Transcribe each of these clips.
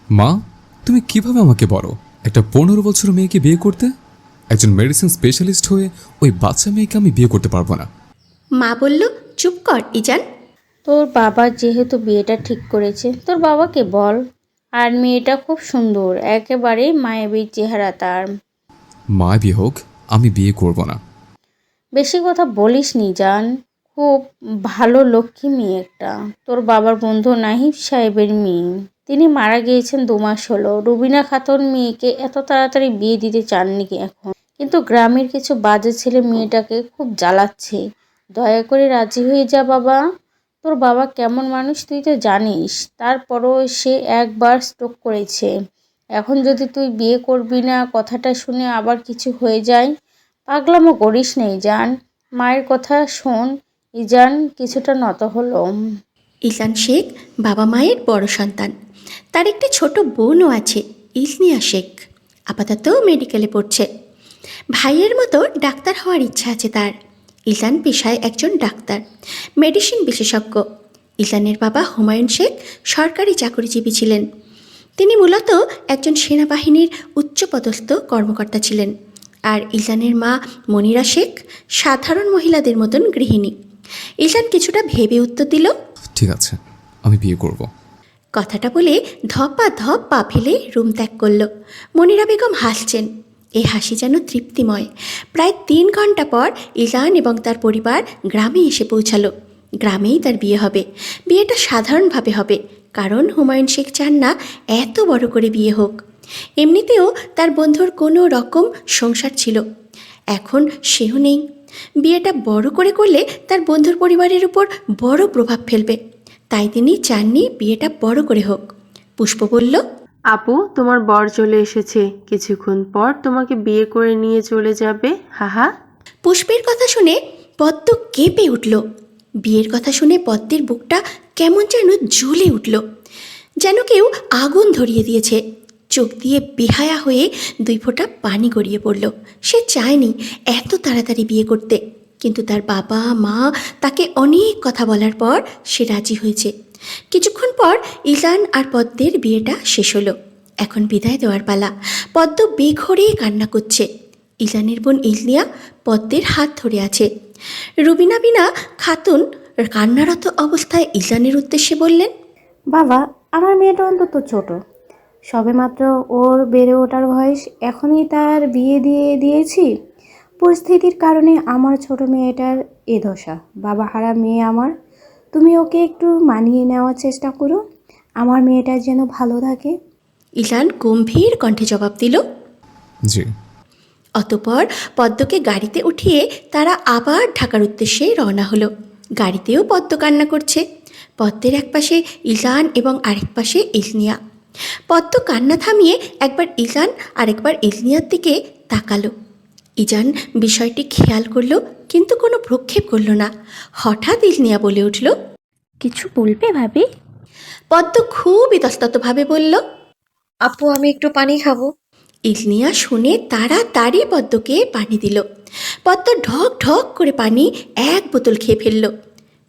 মা, তুমি কিভাবে আমাকে বলো একটা 15 বছর মেয়েকে বিয়ে করতে? একজন মেডিসিন স্পেশালিস্ট হয়ে ওই বাচ্চা মেয়েকে আমি বিয়ে করতে পারবো না। মা বলল, চুপ কর ইজান। তোর বাবা যেহেতু বিয়েটা ঠিক করেছে, তোর বাবাকে বল। আর মেয়েটা খুব সুন্দর, একেবারে মায়াবী চেহারা তার। মা বিয়ে হোক, আমি বিয়ে করব না। বেশি কথা বলিস নি জান, খুব ভালো লক্ষ্মী মেয়ে একটা। তোর বাবার বন্ধু নাহিব সাহেবের মেয়ে, তিনি মারা গিয়েছেন 2 মাস হলো। রুবিনা খাতুন মেয়েকে এত তাড়াতাড়ি বিয়ে দিতে চাননি কি এখন, কিন্তু গ্রামের কিছু বাজে ছেলে মেয়েটাকে খুব জ্বালাচ্ছে। দয়া করে রাজি হয়ে যা বাবা। তোর বাবা কেমন মানুষ তুই তো জানিস, তারপরও সে একবার স্ট্রোক করেছে। এখন যদি তুই বিয়ে করবি না, কথাটা শুনে আবার কিছু হয়ে যায়। পাগলামো করিস না ইজান, মায়ের কথা শোন। ইজান কিছুটা নত হলো। ইজান শেখ বাবা মায়ের বড় সন্তান। তার একটি ছোট বোনও আছে, ইসনিয়া শেখ। আপাতত মেডিকেলে পড়ছে। ভাইয়ের মতো ডাক্তার হওয়ার ইচ্ছা আছে তার। ইজান পেশায় একজন ডাক্তার, মেডিসিন বিশেষজ্ঞ। ইজানের বাবা হুমায়ুন শেখ সরকারি চাকরিজীবী ছিলেন। তিনি মূলত একজন সেনাবাহিনীর উচ্চপদস্থ কর্মকর্তা ছিলেন। আর ইজানের মা মনিরা শেখ সাধারণ মহিলাদের মতন গৃহিণী। ইজান কিছুটা ভেবে উত্তর দিল, ঠিক আছে, আমি বিয়ে করব। কথাটা বলে ধপা ধপ পা ফেলে রুম ত্যাগ করল। মনিরা বেগম হাসছেন। এই হাসি যেন তৃপ্তিময়। প্রায় 3 ঘন্টা পর ইজান এবং তার পরিবার গ্রামে এসে পৌঁছালো। গ্রামেই তার বিয়ে হবে। বিয়েটা সাধারণভাবে হবে, কারণ হুমায়ুন শেখ চান না এত বড় করে বিয়ে হোক। এমনিতেও তার বন্ধুর কোনো রকম সংসার ছিল, এখন সেও নেই। বিয়েটা বড় করে করলে তার বন্ধুর পরিবারের উপর বড় প্রভাব ফেলবে। তাই তিনি চাননি বিয়েটা বড় করে হোক। পুষ্প বলল, আপু, তোমার বর চলে এসেছে, কিছুক্ষণ পর তোমাকে বিয়ে করে নিয়ে চলে যাবে। হাহা। পুষ্পের কথা শুনে পদ্ম কেঁপে উঠল। বিয়ের কথা শুনে পদ্মের বুকটা কেমন যেন জ্বলে উঠল, যেন কেউ আগুন ধরিয়ে দিয়েছে। চোখ দিয়ে বেহায়া হয়ে 2 ফোঁটা পানি গড়িয়ে পড়ল। সে চায়নি এত তাড়াতাড়ি বিয়ে করতে, কিন্তু তার বাবা মা তাকে অনেক কথা বলার পর সে রাজি হয়েছে। কিছুক্ষণ পর ইজান আর পদ্মের বিয়েটা শেষ হলো। এখন বিদায় দেওয়ার পালা। পদ্ম বেঘরে কান্না করছে। ইজানের বোন ইলনিয়া পদ্মের হাত ধরে আছে। রুবিনা বিনা খাতুন কান্নারত অবস্থায় ইজানের উদ্দেশ্যে বললেন, বাবা, আমার মেয়েটা অন্তত ছোট, সবেমাত্র ওর বেড়ে ওঠার বয়স, এখনই তার বিয়ে দিয়ে দিয়েছি। পরিস্থিতির কারণে আমার ছোট মেয়েটার এ দশা। বাবা হারা মেয়ে আমার, তুমি ওকে একটু মানিয়ে নেওয়ার চেষ্টা করো, আমার মেয়েটা যেন ভালো থাকে। ইজান গম্ভীর কণ্ঠে জবাব দিল। জি। অতপর পদ্মকে গাড়িতে উঠিয়ে তারা আবার ঢাকার উদ্দেশ্যে রওনা হলো। গাড়িতেও পদ্ম কান্না করছে। পদ্মের একপাশে ইজান এবং আরেক পাশে ইলনিয়া। পদ্ম কান্না থামিয়ে একবার ইজান আরেকবার ইলনিয়ার দিকে তাকালো। ইজান বিষয়টি খেয়াল করল, কিন্তু কোনো ভ্রুক্ষেপ করল না। হঠাৎ ইলনিয়া বলে উঠল, কিছু বলবে ভাবি? পদ্ম খুব ইতস্ততভাবে বলল, আপু, আমি একটু পানি খাবো। ইলনিয়া শুনে তাড়াতাড়ি পদ্মকে পানি দিল। পদ্ম ঢক ঢক করে পানি 1 বোতল খেয়ে ফেলল।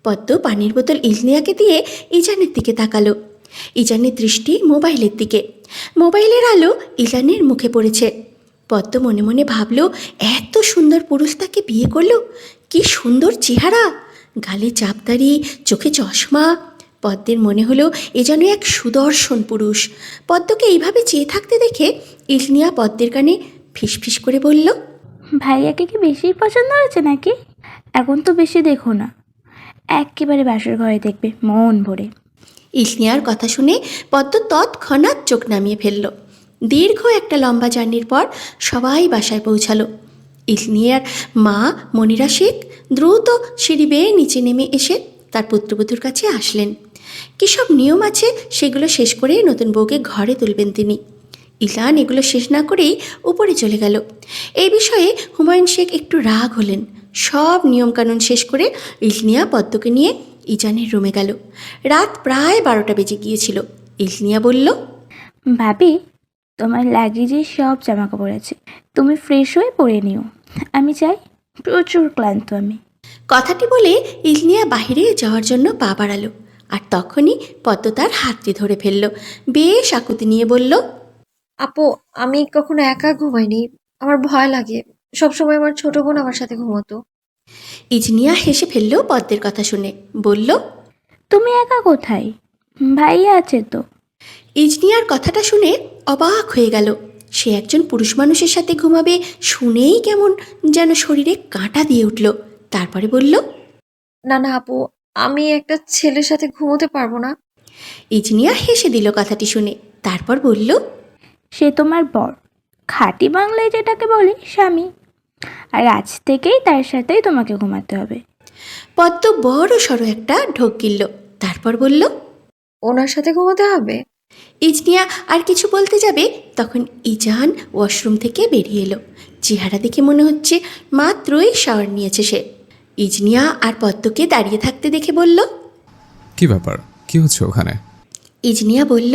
পদ্ম পানির বোতল ইলনিয়াকে দিয়ে ইজানের দিকে তাকালো। ইজানের দৃষ্টি মোবাইলের দিকে। মোবাইলের আলো ইজানের মুখে পড়েছে। পদ্ম মনে মনে ভাবল, এত সুন্দর পুরুষ তাকে বিয়ে করলো। কি সুন্দর চেহারা, গালে চাপদাড়ি, চোখে চশমা। পদ্মের মনে হলো এ যেন এক সুদর্শন পুরুষ। পদ্মকে এইভাবে চেয়ে থাকতে দেখে ইলনিয়া পদ্মের কানে ফিসফিস করে বলল, ভাইয়াকে কি বেশি পছন্দ হয়েছে নাকি? এখন তো বেশি দেখো না, একেবারে বাসর ঘরে দেখবে মন ভরে। ইলনিয়ার কথা শুনে পদ্ম তৎক্ষণাৎ চোখ নামিয়ে ফেলল। দীর্ঘ একটা লম্বা জার্নির পর সবাই বাসায় পৌঁছালো। ইলনিয়ার মা মনিরা শেখ দ্রুত সিঁড়ি বেয়ে নিচে নেমে এসে তার পুত্রবধূর কাছে আসলেন। কী সব নিয়ম আছে সেগুলো শেষ করে নতুন বউকে ঘরে তুলবেন তিনি। ইলান এগুলো শেষ না করেই উপরে চলে গেল। এই বিষয়ে হুমায়ুন শেখ একটু রাগ হলেন। সব নিয়মকানুন শেষ করে ইলনিয়া পদ্মকে নিয়ে ইজানের রুমে গেল। রাত প্রায় 12টা বেজে গিয়েছিল। ইলনিয়া বলল, ভাবি, তোমার লাগেজে সব জামা কাপড় আছে, তুমি ফ্রেশ হয়ে পরে নিও। আমি চাই, প্রচুর ক্লান্ত আমি। কথাটি বলে ইলনিয়া বাহিরে যাওয়ার জন্য পা বাড়ালো। আর তখনই পদ্ম তার হাতটি ধরে ফেলল, বেশ আকুতি নিয়ে বলল, আপু, আমি কখনো একা ঘুমাইনি। আমার ভয় লাগে। সবসময় আমার ছোট বোন আমার সাথে ঘুমোতো। ইজনিয়া হেসে ফেলল পদ্মের কথা শুনে, বলল, তুমি একা কোথায়? ভাইয়া আছে তো। ইজনিয়ার কথাটা শুনে অবাক হয়ে গেল। সে একজন পুরুষ মানুষের সাথে ঘুমাবে শুনেই কেমন যেন শরীরে কাঁটা দিয়ে উঠল। তারপরে বলল, না না আপু, আমি একটা ছেলের সাথে ঘুমোতে পারবো না। ইজনিয়া হেসে দিল কথাটি শুনে। তারপর বলল, সে তোমার বর, খাঁটি বাংলায় যেটাকে বলে স্বামী। আর আজ থেকেই তার সাথেই তোমাকে ঘুমাতে হবে। পদ্ম বড় সড়ো একটা ঢোক গিলল। তারপর বলল, ওনার সাথে ঘুমোতে হবে? ইজনিয়া আর কিছু বলতে যাবে, তখন ইজান ওয়াশরুম থেকে বেরিয়ে এলো। চেহারা দেখে মনে হচ্ছে মাত্রই শাওয়ার নিয়েছে সে। ইজনিয়া আর পদ্মকে দাঁড়িয়ে থাকতে দেখে বলল, কি ব্যাপার, কি হচ্ছে ওখানে? ইজনিয়া বলল,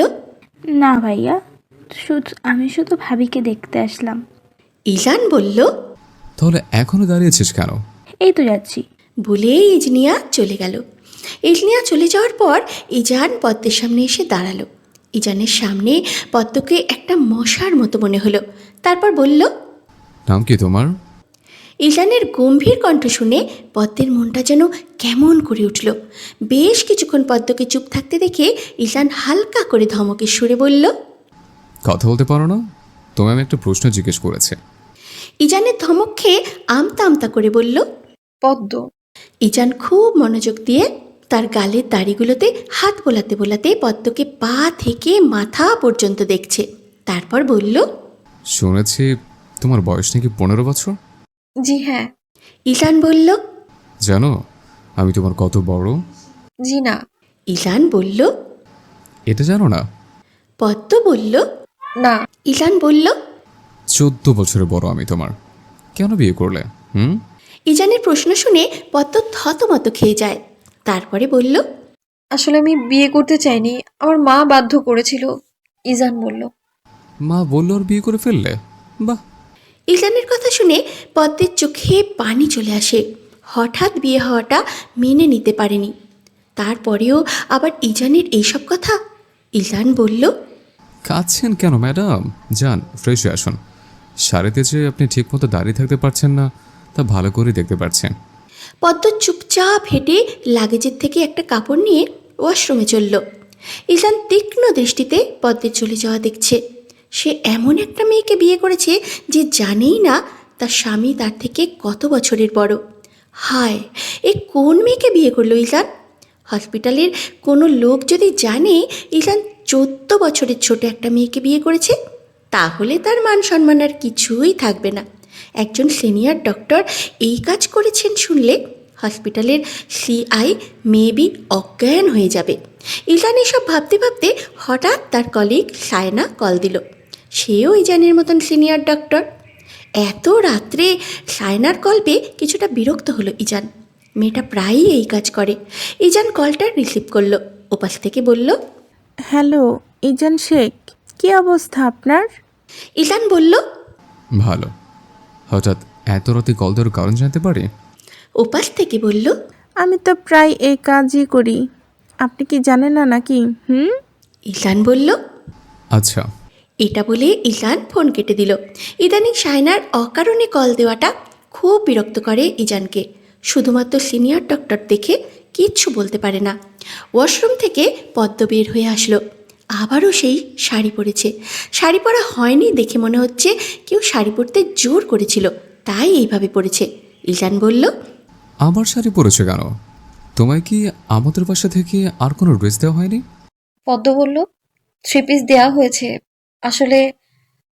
না ভাইয়া, আমি শুধু ভাবিকে দেখতে আসলাম। ইজান বলল, তাহলে এখনো দাঁড়িয়েছিস কেন? এই তো যাচ্ছি। বলেই ইজনিয়া চলে গেল। ইজনিয়া চলে যাওয়ার পর ইজান পদ্মের সামনে এসে দাঁড়ালো। ইজানের সামনে পদ্মকে একটা মশার মতো মনে হলো। তারপর বলল, নাম কি তোমার? ইজানের গম্ভীর কণ্ঠ শুনে পদ্মের মনটা যেন কেমন করে উঠল। বেশ কিছুক্ষণ পদ্মকে চুপ থাকতে দেখে ইজান হালকা করে ধমকের সুরে বলল, কথা বলতে পারো না? তোমায় আমি একটা প্রশ্ন জিজ্ঞেস করেছে। ইজানের ধমক খেয়ে আমতা আমতা করে বলল, পদ্ম। ইজান খুব মনোযোগ দিয়ে তার গালের দাড়িগুলোতে হাত বোলাতে বোলাতে পদ্মকে পা থেকে মাথা পর্যন্ত দেখছে। তারপর বলল, শুনেছি তোমার বয়স নাকি 15 বছর। জি হ্যাঁ। ইজান বলল, জানো আমি তোমার কত বড়? জি না। ইজান বলল, এটা জানো না? পদ্ম বলল, না। ইজান বলল, 14 বছরের বড় আমি তোমার। কেন বিয়ে করলে? ইজানের প্রশ্ন শুনে পদ্ম থতমত খেয়ে যায়। তারপরে বলল, আসলে আমি বিয়ে করতে চাইনি, আমার মা বাধ্য করেছিল। ইজান বলল। মা বললো আর বিয়ে করে ফেললে? বাহ। ইজানের কথা শুনে পদ্মের চোখে পানি চলে আসে। হঠাৎ বিয়ে হওয়াটা মেনে নিতে পারেনি। তারপরেও আবার ইজানের এইসব কথা। ইজান বলল, কাঁদছেন কেন ম্যাডাম? যান ফ্রেশ হয়ে আসুন। শাড়িতে যে আপনি ঠিকমতো দাঁড়িয়ে থাকতে পারছেন না তা ভালো করে দেখতে পাচ্ছেন। পদ্ম চুপচাপ হেঁটে লাগেজের থেকে একটা কাপড় নিয়ে ওয়াশরুমে চলল। ইজান তীক্ষ্ণ দৃষ্টিতে পদ্মের চলে যাওয়া দেখছে। সে এমন একটা মেয়েকে বিয়ে করেছে যে জানেই না তার স্বামী তার থেকে কত বছরের বড়। হায়, এ কোন মেয়েকে বিয়ে করলো ইজান? হসপিটালের কোনো লোক যদি জানে ইজান 14 বছরের ছোট একটা মেয়েকে বিয়ে করেছে, তাহলে তার মান সম্মান আর কিছুই থাকবে না। একজন সিনিয়র ডক্টর এই কাজ করেছেন শুনলে হসপিটালের সিআই মেবি অজ্ঞান হয়ে যাবে। ইজান এসব ভাবতে ভাবতে হঠাৎ তার কলিগ সায়না কল দিল। সেও ইজানের মতন সিনিয়র ডক্টর। এত রাত্রে সায়নার কল পেয়ে কিছুটা বিরক্ত হলো ইজান। মেয়েটা প্রায়ই এই কাজ করে। ইজান কলটা রিসিভ করলো। ওপাশ থেকে বলল, হ্যালো ইজান শেখ, কি অবস্থা আপনার? ইজান বলল, ভালো। হঠাৎ এত রাতে কল দেওয়ার কারণ জানতে পারি? ওপাশ থেকে বলল, আমি তো প্রায় এই কাজই করি, আপনি কি জানেন না নাকি? ইজান বলল, আচ্ছা। এটা বলে ইজান ফোন কেটে দিল। ইদানিং সায়নার অকারণে কল দেওয়াটা খুব বিরক্ত করে ইজানকে। শুধুমাত্র সিনিয়র ডক্টর দেখে কিচ্ছু বলতে পারে না। ওয়াশরুম থেকে পদ্ম বের হয়ে আসলো। আবারও সেই শাড়ি পরেছে। শাড়ি পরা হয়নি দেখে মনে হচ্ছে কেউ শাড়ি পরতে জোর করেছিল, তাই এইভাবে পরেছে। ইজান বলল, আবার শাড়ি পরেছো কেন? তোমায় কি আমাদের বাসা থেকে আর কোনো ড্রেস দেওয়া হয়নি? পদ্ম বলল, 3 পিস দেওয়া হয়েছে। আসলে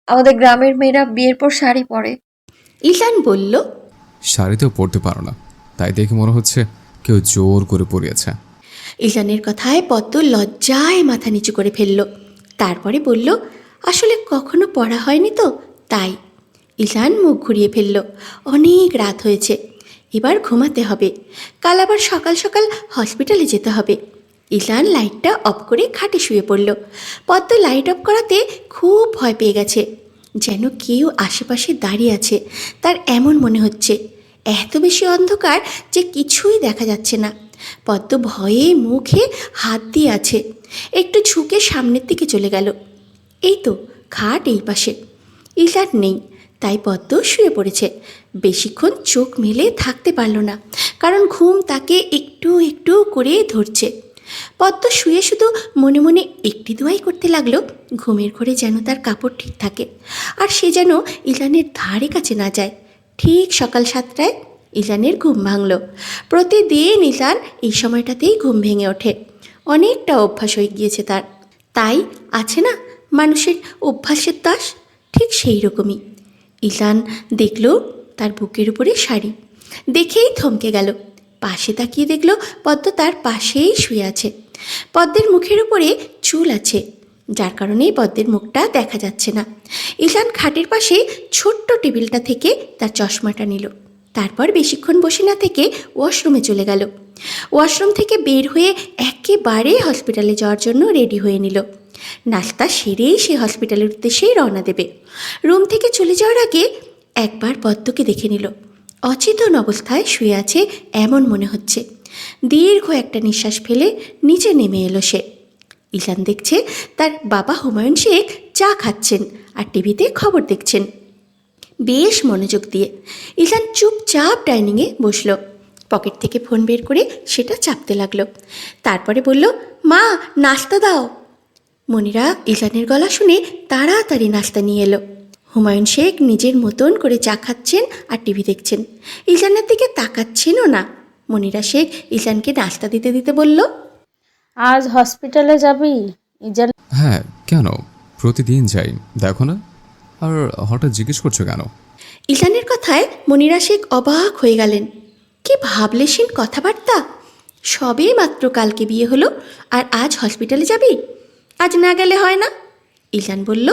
আমাদের গ্রামের মেয়েরা বিয়ের পর শাড়ি পরে। ইজান বলল, শাড়িতেও পরতে পারো না, তাই দেখে মনে হচ্ছে কেউ জোর করে পরিয়েছে। ইজানের কথায় পদ্ম লজ্জায় মাথা নিচু করে ফেলল। তারপরে বলল, আসলে কখনো পড়া হয়নি তো তাই। ইজান মুখ ঘুরিয়ে ফেলল। অনেক রাত হয়েছে, এবার ঘুমাতে হবে। কাল আবার সকাল সকাল হসপিটালে যেতে হবে। ইজান লাইটটা অফ করে খাটে শুয়ে পড়ল। পদ্ম লাইট অফ করাতে খুব ভয় পেয়ে গেছে। যেন কেউ আশেপাশে দাঁড়িয়ে আছে তার এমন মনে হচ্ছে। এত বেশি অন্ধকার যে কিছুই দেখা যাচ্ছে না। পদ্ম ভয়ে মুখে হাত দিয়ে আছে। একটু ঝুঁকে সামনের দিকে চলে গেল। এই তো খাট এই পাশে। ইলান নেই, তাই পদ্ম শুয়ে পড়েছে। বেশিক্ষণ চোখ মেলে থাকতে পারল না, কারণ ঘুম তাকে একটু একটু করে ধরছে। পদ্ম শুয়ে শুধু মনে মনে একটি দোয়াই করতে লাগলো, ঘুমের ঘরে যেন তার কাপড় ঠিক থাকে, আর সে যেন ইলানের ধারে কাছে না যায়। ঠিক সকাল 7টায় ইলানের ঘুম ভাঙল। প্রতিদিন ইলান এই সময়টাতেই ঘুম ভেঙে ওঠে। অনেকটা অভ্যাস হয়ে গিয়েছে তার। তাই আছে না মানুষের অভ্যাসের দাস, ঠিক সেই রকমই। ইলান দেখল তার বুকের উপরে শাড়ি। দেখেই থমকে গেল। পাশে তাকিয়ে দেখল পদ্ম তার পাশেই শুয়ে আছে। পদ্মের মুখের উপরে চুল আছে, যার কারণে পদ্মের মুখটা দেখা যাচ্ছে না। ইলান খাটের পাশে ছোট্ট টেবিলটা থেকে তার চশমাটা নিল। তারপর বেশিক্ষণ বসে না থেকে ওয়াশরুমে চলে গেল। ওয়াশরুম থেকে বের হয়ে একেবারে হসপিটালে যাওয়ার জন্য রেডি হয়ে নিল। নাস্তা সেরেই সে হসপিটালের উদ্দেশ্যেই রওনা দেবে। রুম থেকে চলে যাওয়ার আগে একবার পদ্মকে দেখে নিল। অচেতন অবস্থায় শুয়ে আছে এমন মনে হচ্ছে। দীর্ঘ একটা নিঃশ্বাস ফেলে নিচে নেমে এলো সে। ইলান দেখছে তার বাবা হুমায়ুন শেখ চা খাচ্ছেন আর টিভিতে খবর দেখছেন বেশ মনোযোগ দিয়ে। ইলান চুপচাপ ডাইনিংয়ে বসলো। পকেট থেকে ফোন বের করে সেটা চাপতে লাগলো। তারপরে বলল, মা নাস্তা দাও। মনিরা ইলানের গলা শুনে তাড়াতাড়ি নাস্তা নিয়ে এলো। হুমায়ুন শেখ নিজের মতন করে চা খাচ্ছেন আর টিভি দেখছেন। ইলানের দিকে তাকাচ্ছেনও না। মনিরা শেখ ইলানকে নাস্তা দিতে দিতে বলল, আজ হসপিটালে যাবি? ইজান হ্যাঁ, কেন? প্রতিদিন যাই, দেখো না? আর হঠাৎ জিজ্ঞেস করছো কেন? ইলানের কথায় মনিরা শেখ অবাক হয়ে গেলেন। কি ভাবলেশীন কথাবার্তা! সবে মাত্র কালকে বিয়ে হলো, আর আজ হসপিটালে যাবি? আজ না গেলে হয় না? ইলান বলল,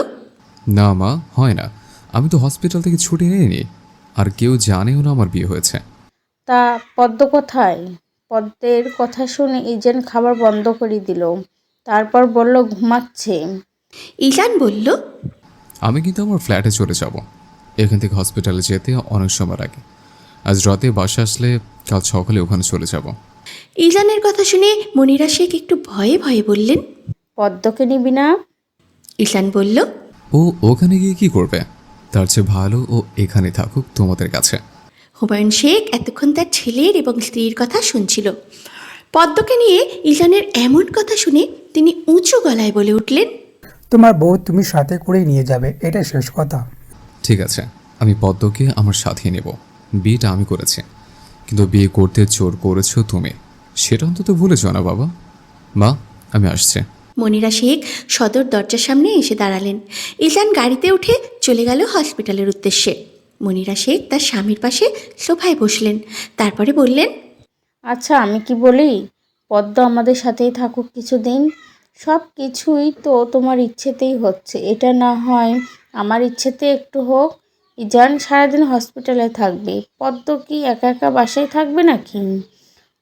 না মা, হয় না। আমি তো হসপিটাল থেকে ছুটি নিইনি, আর কেউ জানেও না আমার বিয়ে হয়েছে। তা পদ্ম কোথায়? পদ্মের কথা শুনে ইজান খাবার বন্ধ করে দিল। তারপর বলল ঘুমাচ্ছে। ইলান বলল, আমি কিন্তু আমার ফ্ল্যাটে চলে যাব। এখান থেকে হসপিটালে যেতে অনেক সময় লাগে। আজ রাতে বাসা আসলে কাল সকালে ওখানে চলে যাব। ইলানের কথা শুনে মনিরা শেখ একটু ভয়ে ভয়ে বললেন। পদ্মকে নিবি না? ইলান বলল, ও ওখানে গিয়ে কি করবে? তার চেয়ে ভালো ও এখানে থাকুক তোমাদের কাছে। হুমায়ুন শেখ এতক্ষণ তার ছেলের এবং স্ত্রীর কথা শুনছিল। পদ্মকে নিয়ে ইলানের এমন কথা শুনে তিনি উঁচু গলায় বলে উঠলেন, তোমার বউ তুমি সাথে করেই নিয়ে যাবে, এটা শেষ কথা। ঠিক আছে, আমি পদ্মকে আমার সাথে নেব। বিয়েটা আমি করেছি, কিন্তু বিয়ে করতে জোর করেছো তুমি, সেটা অন্তত ভুলেছ না বাবা। মা, আমি আসছি। মনিরা শেখ সদর দরজার সামনে এসে দাঁড়ালেন। ইলান গাড়িতে উঠে চলে গেল হসপিটালের উদ্দেশ্যে। মনিরা শেখ তার স্বামীর পাশে সোফায় বসলেন। তারপরে বললেন, আচ্ছা আমি কি বলি, পদ্ম আমাদের সাথেই থাকুক কিছুদিন। সব কিছুই তো তোমার ইচ্ছেতেই হচ্ছে, এটা না হয় আমার ইচ্ছেতে একটু হোক। ইজান সারাদিন হসপিটালে থাকবে, পদ্ম কি একা একা বাসায় থাকবে নাকি?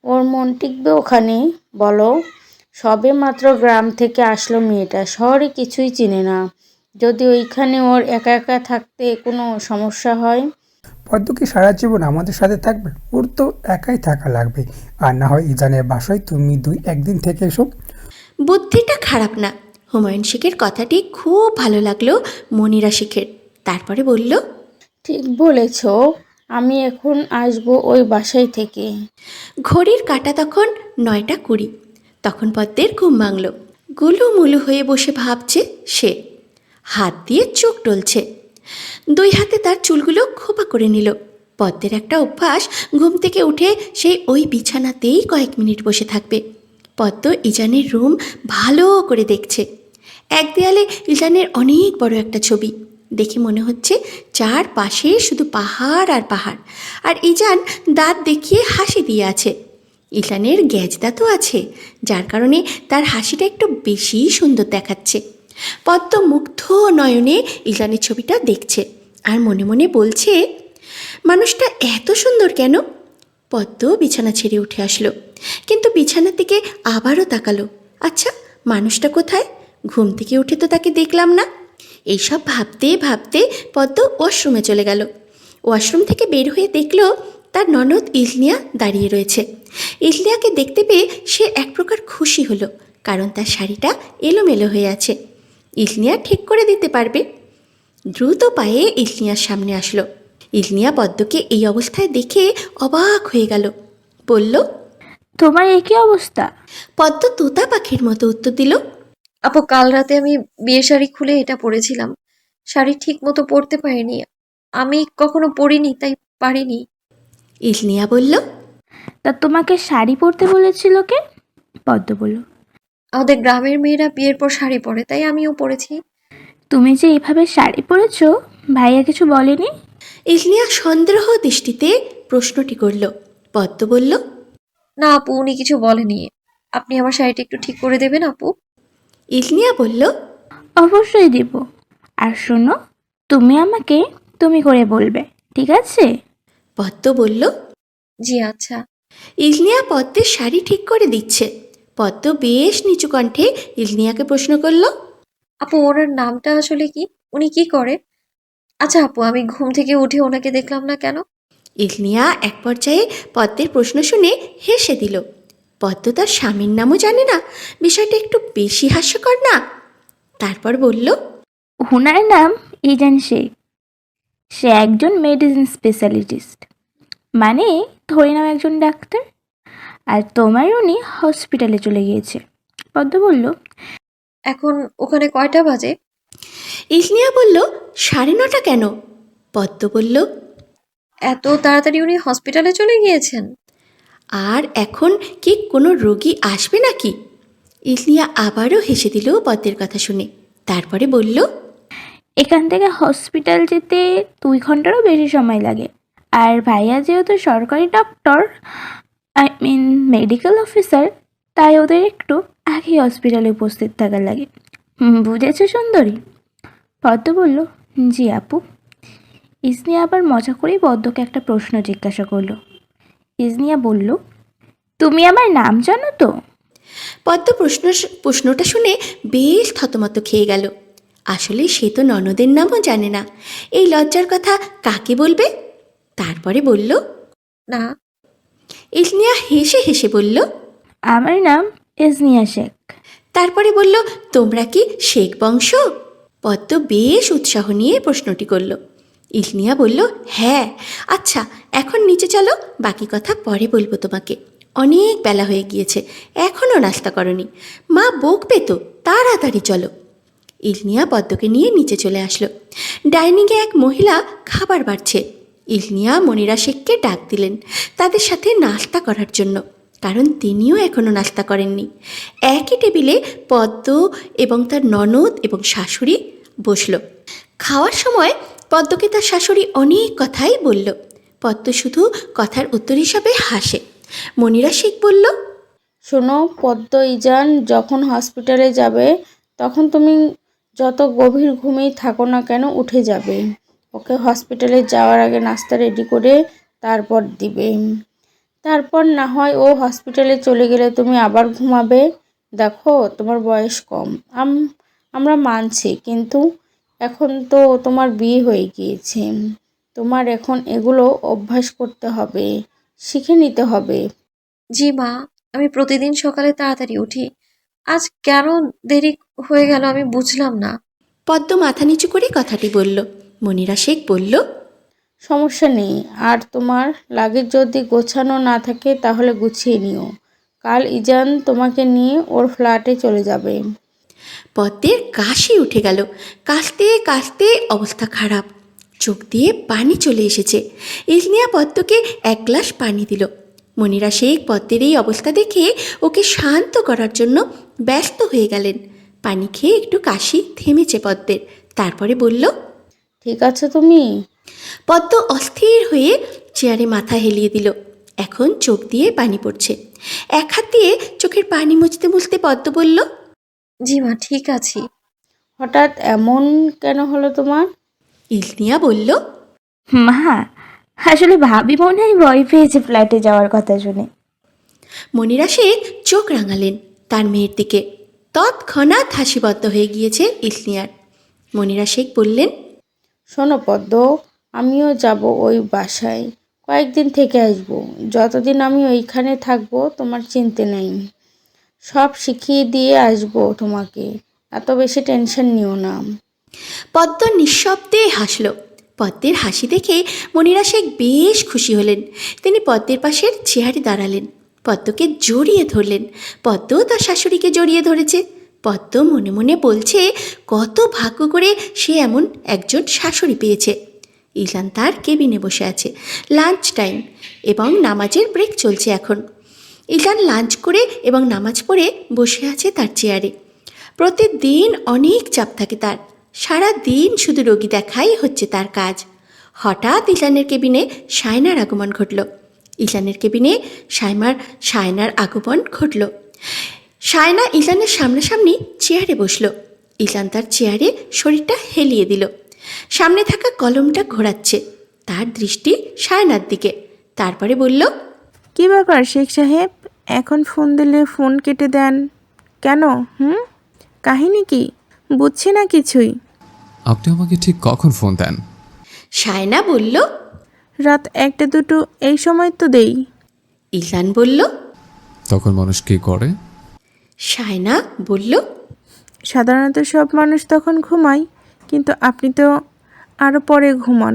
ওর মন টিকবে ওখানে? বলো। সবে মাত্র গ্রাম থেকে আসলো মেয়েটা, শহরে কিছুই চিনে না। যদি ওইখানে ওর একা একা থাকতে কোনো সমস্যা হয়? পদ্ম কি সারা জীবন আমাদের সাথে থাকবে? ওর তো একাই থাকা লাগবে। আর না হয় ইজানের বাসায় তুমি একদিন থেকে এসো। বুদ্ধিটা খারাপ না। হুমায়ুন শেখের কথাটি খুব ভালো লাগলো মনিরা শেখের। তারপরে বলল, ঠিক বলেছ, আমি এখন আসবো ওই বাসায় থেকে। ঘড়ির কাঁটা তখন 9:20। তখন পদ্মের ঘুম ভাঙল। গুলুমুলু হয়ে বসে ভাবছে সে। হাত দিয়ে চোখ টলছে। 2 হাতে তার চুলগুলো খোপা করে নিল। পদ্মের একটা অভ্যাস, ঘুম থেকে উঠে সেই ওই বিছানাতেই কয়েক মিনিট বসে থাকবে। পদ্ম ইজানের রুম ভালো করে দেখছে। এক দেয়ালে ইজানের অনেক বড় একটা ছবি। দেখে মনে হচ্ছে চারপাশে শুধু পাহাড় আর পাহাড়। আর ইজান দাঁত দেখিয়ে হাসি দিয়ে আছে। ইলানের গ্যাজ দাঁতও আছে, যার কারণে তার হাসিটা একটু বেশি সুন্দর দেখাচ্ছে। পদ্ম মুগ্ধ নয়নে ইলানের ছবিটা দেখছে আর মনে মনে বলছে, মানুষটা এত সুন্দর কেন? পদ্ম বিছানা ছেড়ে উঠে আসলো, কিন্তু বিছানার দিকে আবারও তাকালো। আচ্ছা, মানুষটা কোথায়? ঘুম থেকে উঠে তো তাকে দেখলাম না। এইসব ভাবতে ভাবতে পদ্ম ওয়াশরুমে চলে গেল। ওয়াশরুম থেকে বের হয়ে দেখল তার ননদ ইলনিয়া দাঁড়িয়ে রয়েছে। ইলনিয়াকে দেখতে পেয়ে সে এক প্রকার খুশি হলো, কারণ তার শাড়িটা এলোমেলো হয়ে আছে। ইলনিয়া ঠিক করে দিতে পারবে। দ্রুত পায়ে ইলনিয়ার সামনে আসলো। ইলনিয়া পদ্মকে এই অবস্থায় দেখে অবাক হয়ে গেল। বলল, তোমার একই অবস্থা? পদ্ম তোতা পাখির মতো উত্তর দিল, আপু কাল রাতে আমি বিয়ের শাড়ি খুলে এটা পরেছিলাম। শাড়ি ঠিক মতো পরতে পারিনি। আমি কখনো পরিনি, তাই পারিনি। ইলনিয়া বলল, তা তোমাকে শাড়ি পরতে বলেছিল কে? পদ্ম বলল, আমাদের গ্রামের মেয়েরা বিয়ের পর শাড়ি পরে, তাই আমিও পরেছি। তুমি যে এভাবে শাড়ি পরেছো, ভাইয়া কিছু বলেনি? ইলনিয়া সন্দেহ দৃষ্টিতে প্রশ্নটি করল। পদ্ম বলল, না আপু, উনি কিছু বলেনি। আপনি আমার শাড়িটা একটু ঠিক করে দেবেন আপু? ইলনিয়া বলল, অবশ্যই দিব। আর শোনো, তুমি আমাকে তুমি করে বলবে, ঠিক আছে? পদ্ম বলল, জি আচ্ছা। ইলনিয়া পদ্মের শাড়ি ঠিক করে দিচ্ছে। পদ্ম বেশ নিচু কণ্ঠে ইলনিয়াকে প্রশ্ন করল, আপু ওনার নামটা আসলে কি? উনি কি করে? আচ্ছা আপু, আমি ঘুম থেকে উঠে ওনাকে দেখলাম না কেন? ইলনিয়া এক পর্যায়ে পদ্মের প্রশ্ন শুনে হেসে দিল। পদ্ম তার স্বামীর নামও জানে না, বিষয়টা একটু বেশি হাস্যকর না? তারপর বলল, ওনার নাম ইজান শেখ। সে একজন মেডিসিন স্পেশালিস্ট, মানে ধরে নাও একজন ডাক্তার। আর তোমার উনি হসপিটালে চলে গিয়েছে। পদ্ম বলল, এখন ওখানে কয়টা বাজে? ইলনিয়া বলল, 9:30 কেন? পদ্ম বলল, এত তাড়াতাড়ি উনি হসপিটালে চলে গিয়েছেন? আর এখন কি কোনো রোগী আসবে নাকি? ইলনিয়া আবারও হেসে দিল পদ্মের কথা শুনে। তারপরে বলল, এখান থেকে হসপিটাল যেতে 2 ঘন্টারও বেশি সময় লাগে। আর ভাইয়া যেহেতু সরকারি doctor, I mean medical officer, তাই ওদের একটু আগে হসপিটালে উপস্থিত থাকা লাগে। বুঝেছো সুন্দরী? পদ্ম বলল, জি আপু। ইসনিয়া আবার মজা করেই পদ্মকে একটা প্রশ্ন জিজ্ঞাসা করলো। ইসনিয়া বলল, তুমি আমার নাম জানো তো? পদ্ম প্রশ্নটা শুনে বেশ থতমত খেয়ে গেল। আসলে সে তো ননদের নামও জানে না। এই লজ্জার কথা কাকে বলবে? তারপরে বলল, না। ইলনিয়া হেসে হেসে বলল, আমার নাম ইসনিয়া শেখ। তারপরে বলল, তোমরা কি শেখ বংশ? পদ্ম বেশ উৎসাহ নিয়ে প্রশ্নটি করল। ইলনিয়া বলল, হ্যাঁ। আচ্ছা, এখন নিচে চলো, বাকি কথা পরে বলবো তোমাকে। অনেক বেলা হয়ে গিয়েছে, এখনও নাস্তা করনি, মা বকবে তো, তাড়াতাড়ি চলো। ইলনিয়া পদ্মকে নিয়ে নিচে চলে আসলো। ডাইনিংয়ে এক মহিলা খাবার বাড়ছে। ইলনিয়া মনিরা শেখকে ডাক দিলেন তাদের সাথে নাস্তা করার জন্য, কারণ তিনিও এখনও নাস্তা করেননি। একই টেবিলে পদ্ম এবং তার ননদ এবং শাশুড়ি বসল। খাওয়ার সময় পদ্মকে তার শাশুড়ি অনেক কথাই বলল। পদ্ম শুধু কথার উত্তর হিসাবে হাসে। মনিরা শেখ বলল, শোনো পদ্ম, ইজান যখন হসপিটালে যাবে তখন তুমি যত গভীর ঘুমেই থাকো না কেন উঠে যাবে। ওকে হসপিটালে যাওয়ার আগে নাস্তা রেডি করে তারপর দিবে। তারপর না হয় ও হসপিটালে চলে গেলে তুমি আবার ঘুমাবে। দেখো তোমার বয়স কম, আমরা মানছি, কিন্তু এখন তো তোমার বিয়ে হয়ে গিয়েছে। তোমার এখন এগুলো অভ্যাস করতে হবে, শিখে নিতে হবে। জি মা, আমি প্রতিদিন সকালে তাড়াতাড়ি উঠি। আজ কেন দেরি হয়ে গেল আমি বুঝলাম না। পদ্ম মাথা নিচু করে কথাটি বলল। মনিরা শেখ বলল, সমস্যা নেই। আর তোমার লাগেজ যদি গোছানো না থাকে তাহলে গুছিয়ে নিও। কাল ইজান তোমাকে নিয়ে ওর ফ্ল্যাটে চলে যাবে। পদ্মের কাশি উঠে গেল। কাশতে কাশতে অবস্থা খারাপ, চোখ দিয়ে পানি চলে এসেছে। ইলনিয়া পদ্মকে 1 গ্লাস পানি দিল। মনিরা শেখ পদ্মের এই অবস্থা দেখে ওকে শান্ত করার জন্য ব্যস্ত হয়ে গেলেন। পানি খেয়ে একটু কাশি থেমেছে পদ্মের। তারপরে বলল, ঠিক আছে তুমি? পদ্ম অস্থির হয়ে চেয়ারে মাথা হেলিয়ে দিল। এখন চোখ দিয়ে পানি পড়ছে। এক হাত দিয়ে চোখের পানি মুছতে মুছতে পদ্ম বলল, জি মা, ঠিক আছি। হঠাৎ এমন কেন হলো তোমার? ইলনিয়া বলল, মা, আসলে ভাবি মনে হয় ভয় পেয়েছে ফ্ল্যাটে যাওয়ার কথা শুনে। মনিরা শেখ চোখ রাঙালেন তার মেয়ের দিকে। তৎক্ষণাৎ হাসি বন্ধ হয়ে গিয়েছে ইলনিয়ার। মনিরা শেখ বললেন, শোনো পদ্ম, আমিও যাব ওই বাসায়। কয়েকদিন থেকে আসবো। যতদিন আমি ওইখানে থাকবো তোমার চিন্তা নেই, সব শিখিয়ে দিয়ে আসবো তোমাকে, এত বেশি টেনশন নিও না। পদ্ম নিঃশব্দে হাসল। পদ্মের হাসি দেখে মনিরা শেখ বেশ খুশি হলেন। তিনি পদ্মের পাশের চেয়ারে দাঁড়ালেন, পদ্মকে জড়িয়ে ধরলেন। পদ্মও তার শাশুড়িকে জড়িয়ে ধরেছে। পদ্ম মনে মনে বলছে কত ভাগ্য করে সে এমন একজন শাশুড়ি পেয়েছে। ইলান তার কেবিনে বসে আছে। লাঞ্চ টাইম এবং নামাজের ব্রেক চলছে এখন। ইলান লাঞ্চ করে এবং নামাজ পড়ে বসে আছে তার চেয়ারে। প্রতিদিন অনেক চাপ থাকে তার, সারা দিন শুধু রোগী দেখাই হচ্ছে তার কাজ। হঠাৎ ইলানের কেবিনে শায়নার আগমন ঘটল। ইলানের কেবিনে শায়নার আগমন ঘটল। শায়না ইলানের সামনাসামনি চেয়ারে বসল। ইলান তার চেয়ারে শরীরটা হেলিয়ে দিল। সামনে থাকা কলমটা ঘোরাচ্ছে, তার দৃষ্টি শায়নার দিকে। তারপরে বলল, কি ব্যাপার শেখ সাহেব, এখন ফোন দিলে ফোন কেটে দেন কেন? কাহিনী কি? বুঝছি না কিছুই। আপনি আমাকে ঠিক কখন ফোন দেন? শায়না বলল। রাত 1-2 এই সময় তো দেই। ইলান বলল। তখন মানুষ কি করে? শায়না বলল। সাধারণত সব মানুষ তখন ঘুমায়, কিন্তু আপনি তো আরও পরে ঘুমান।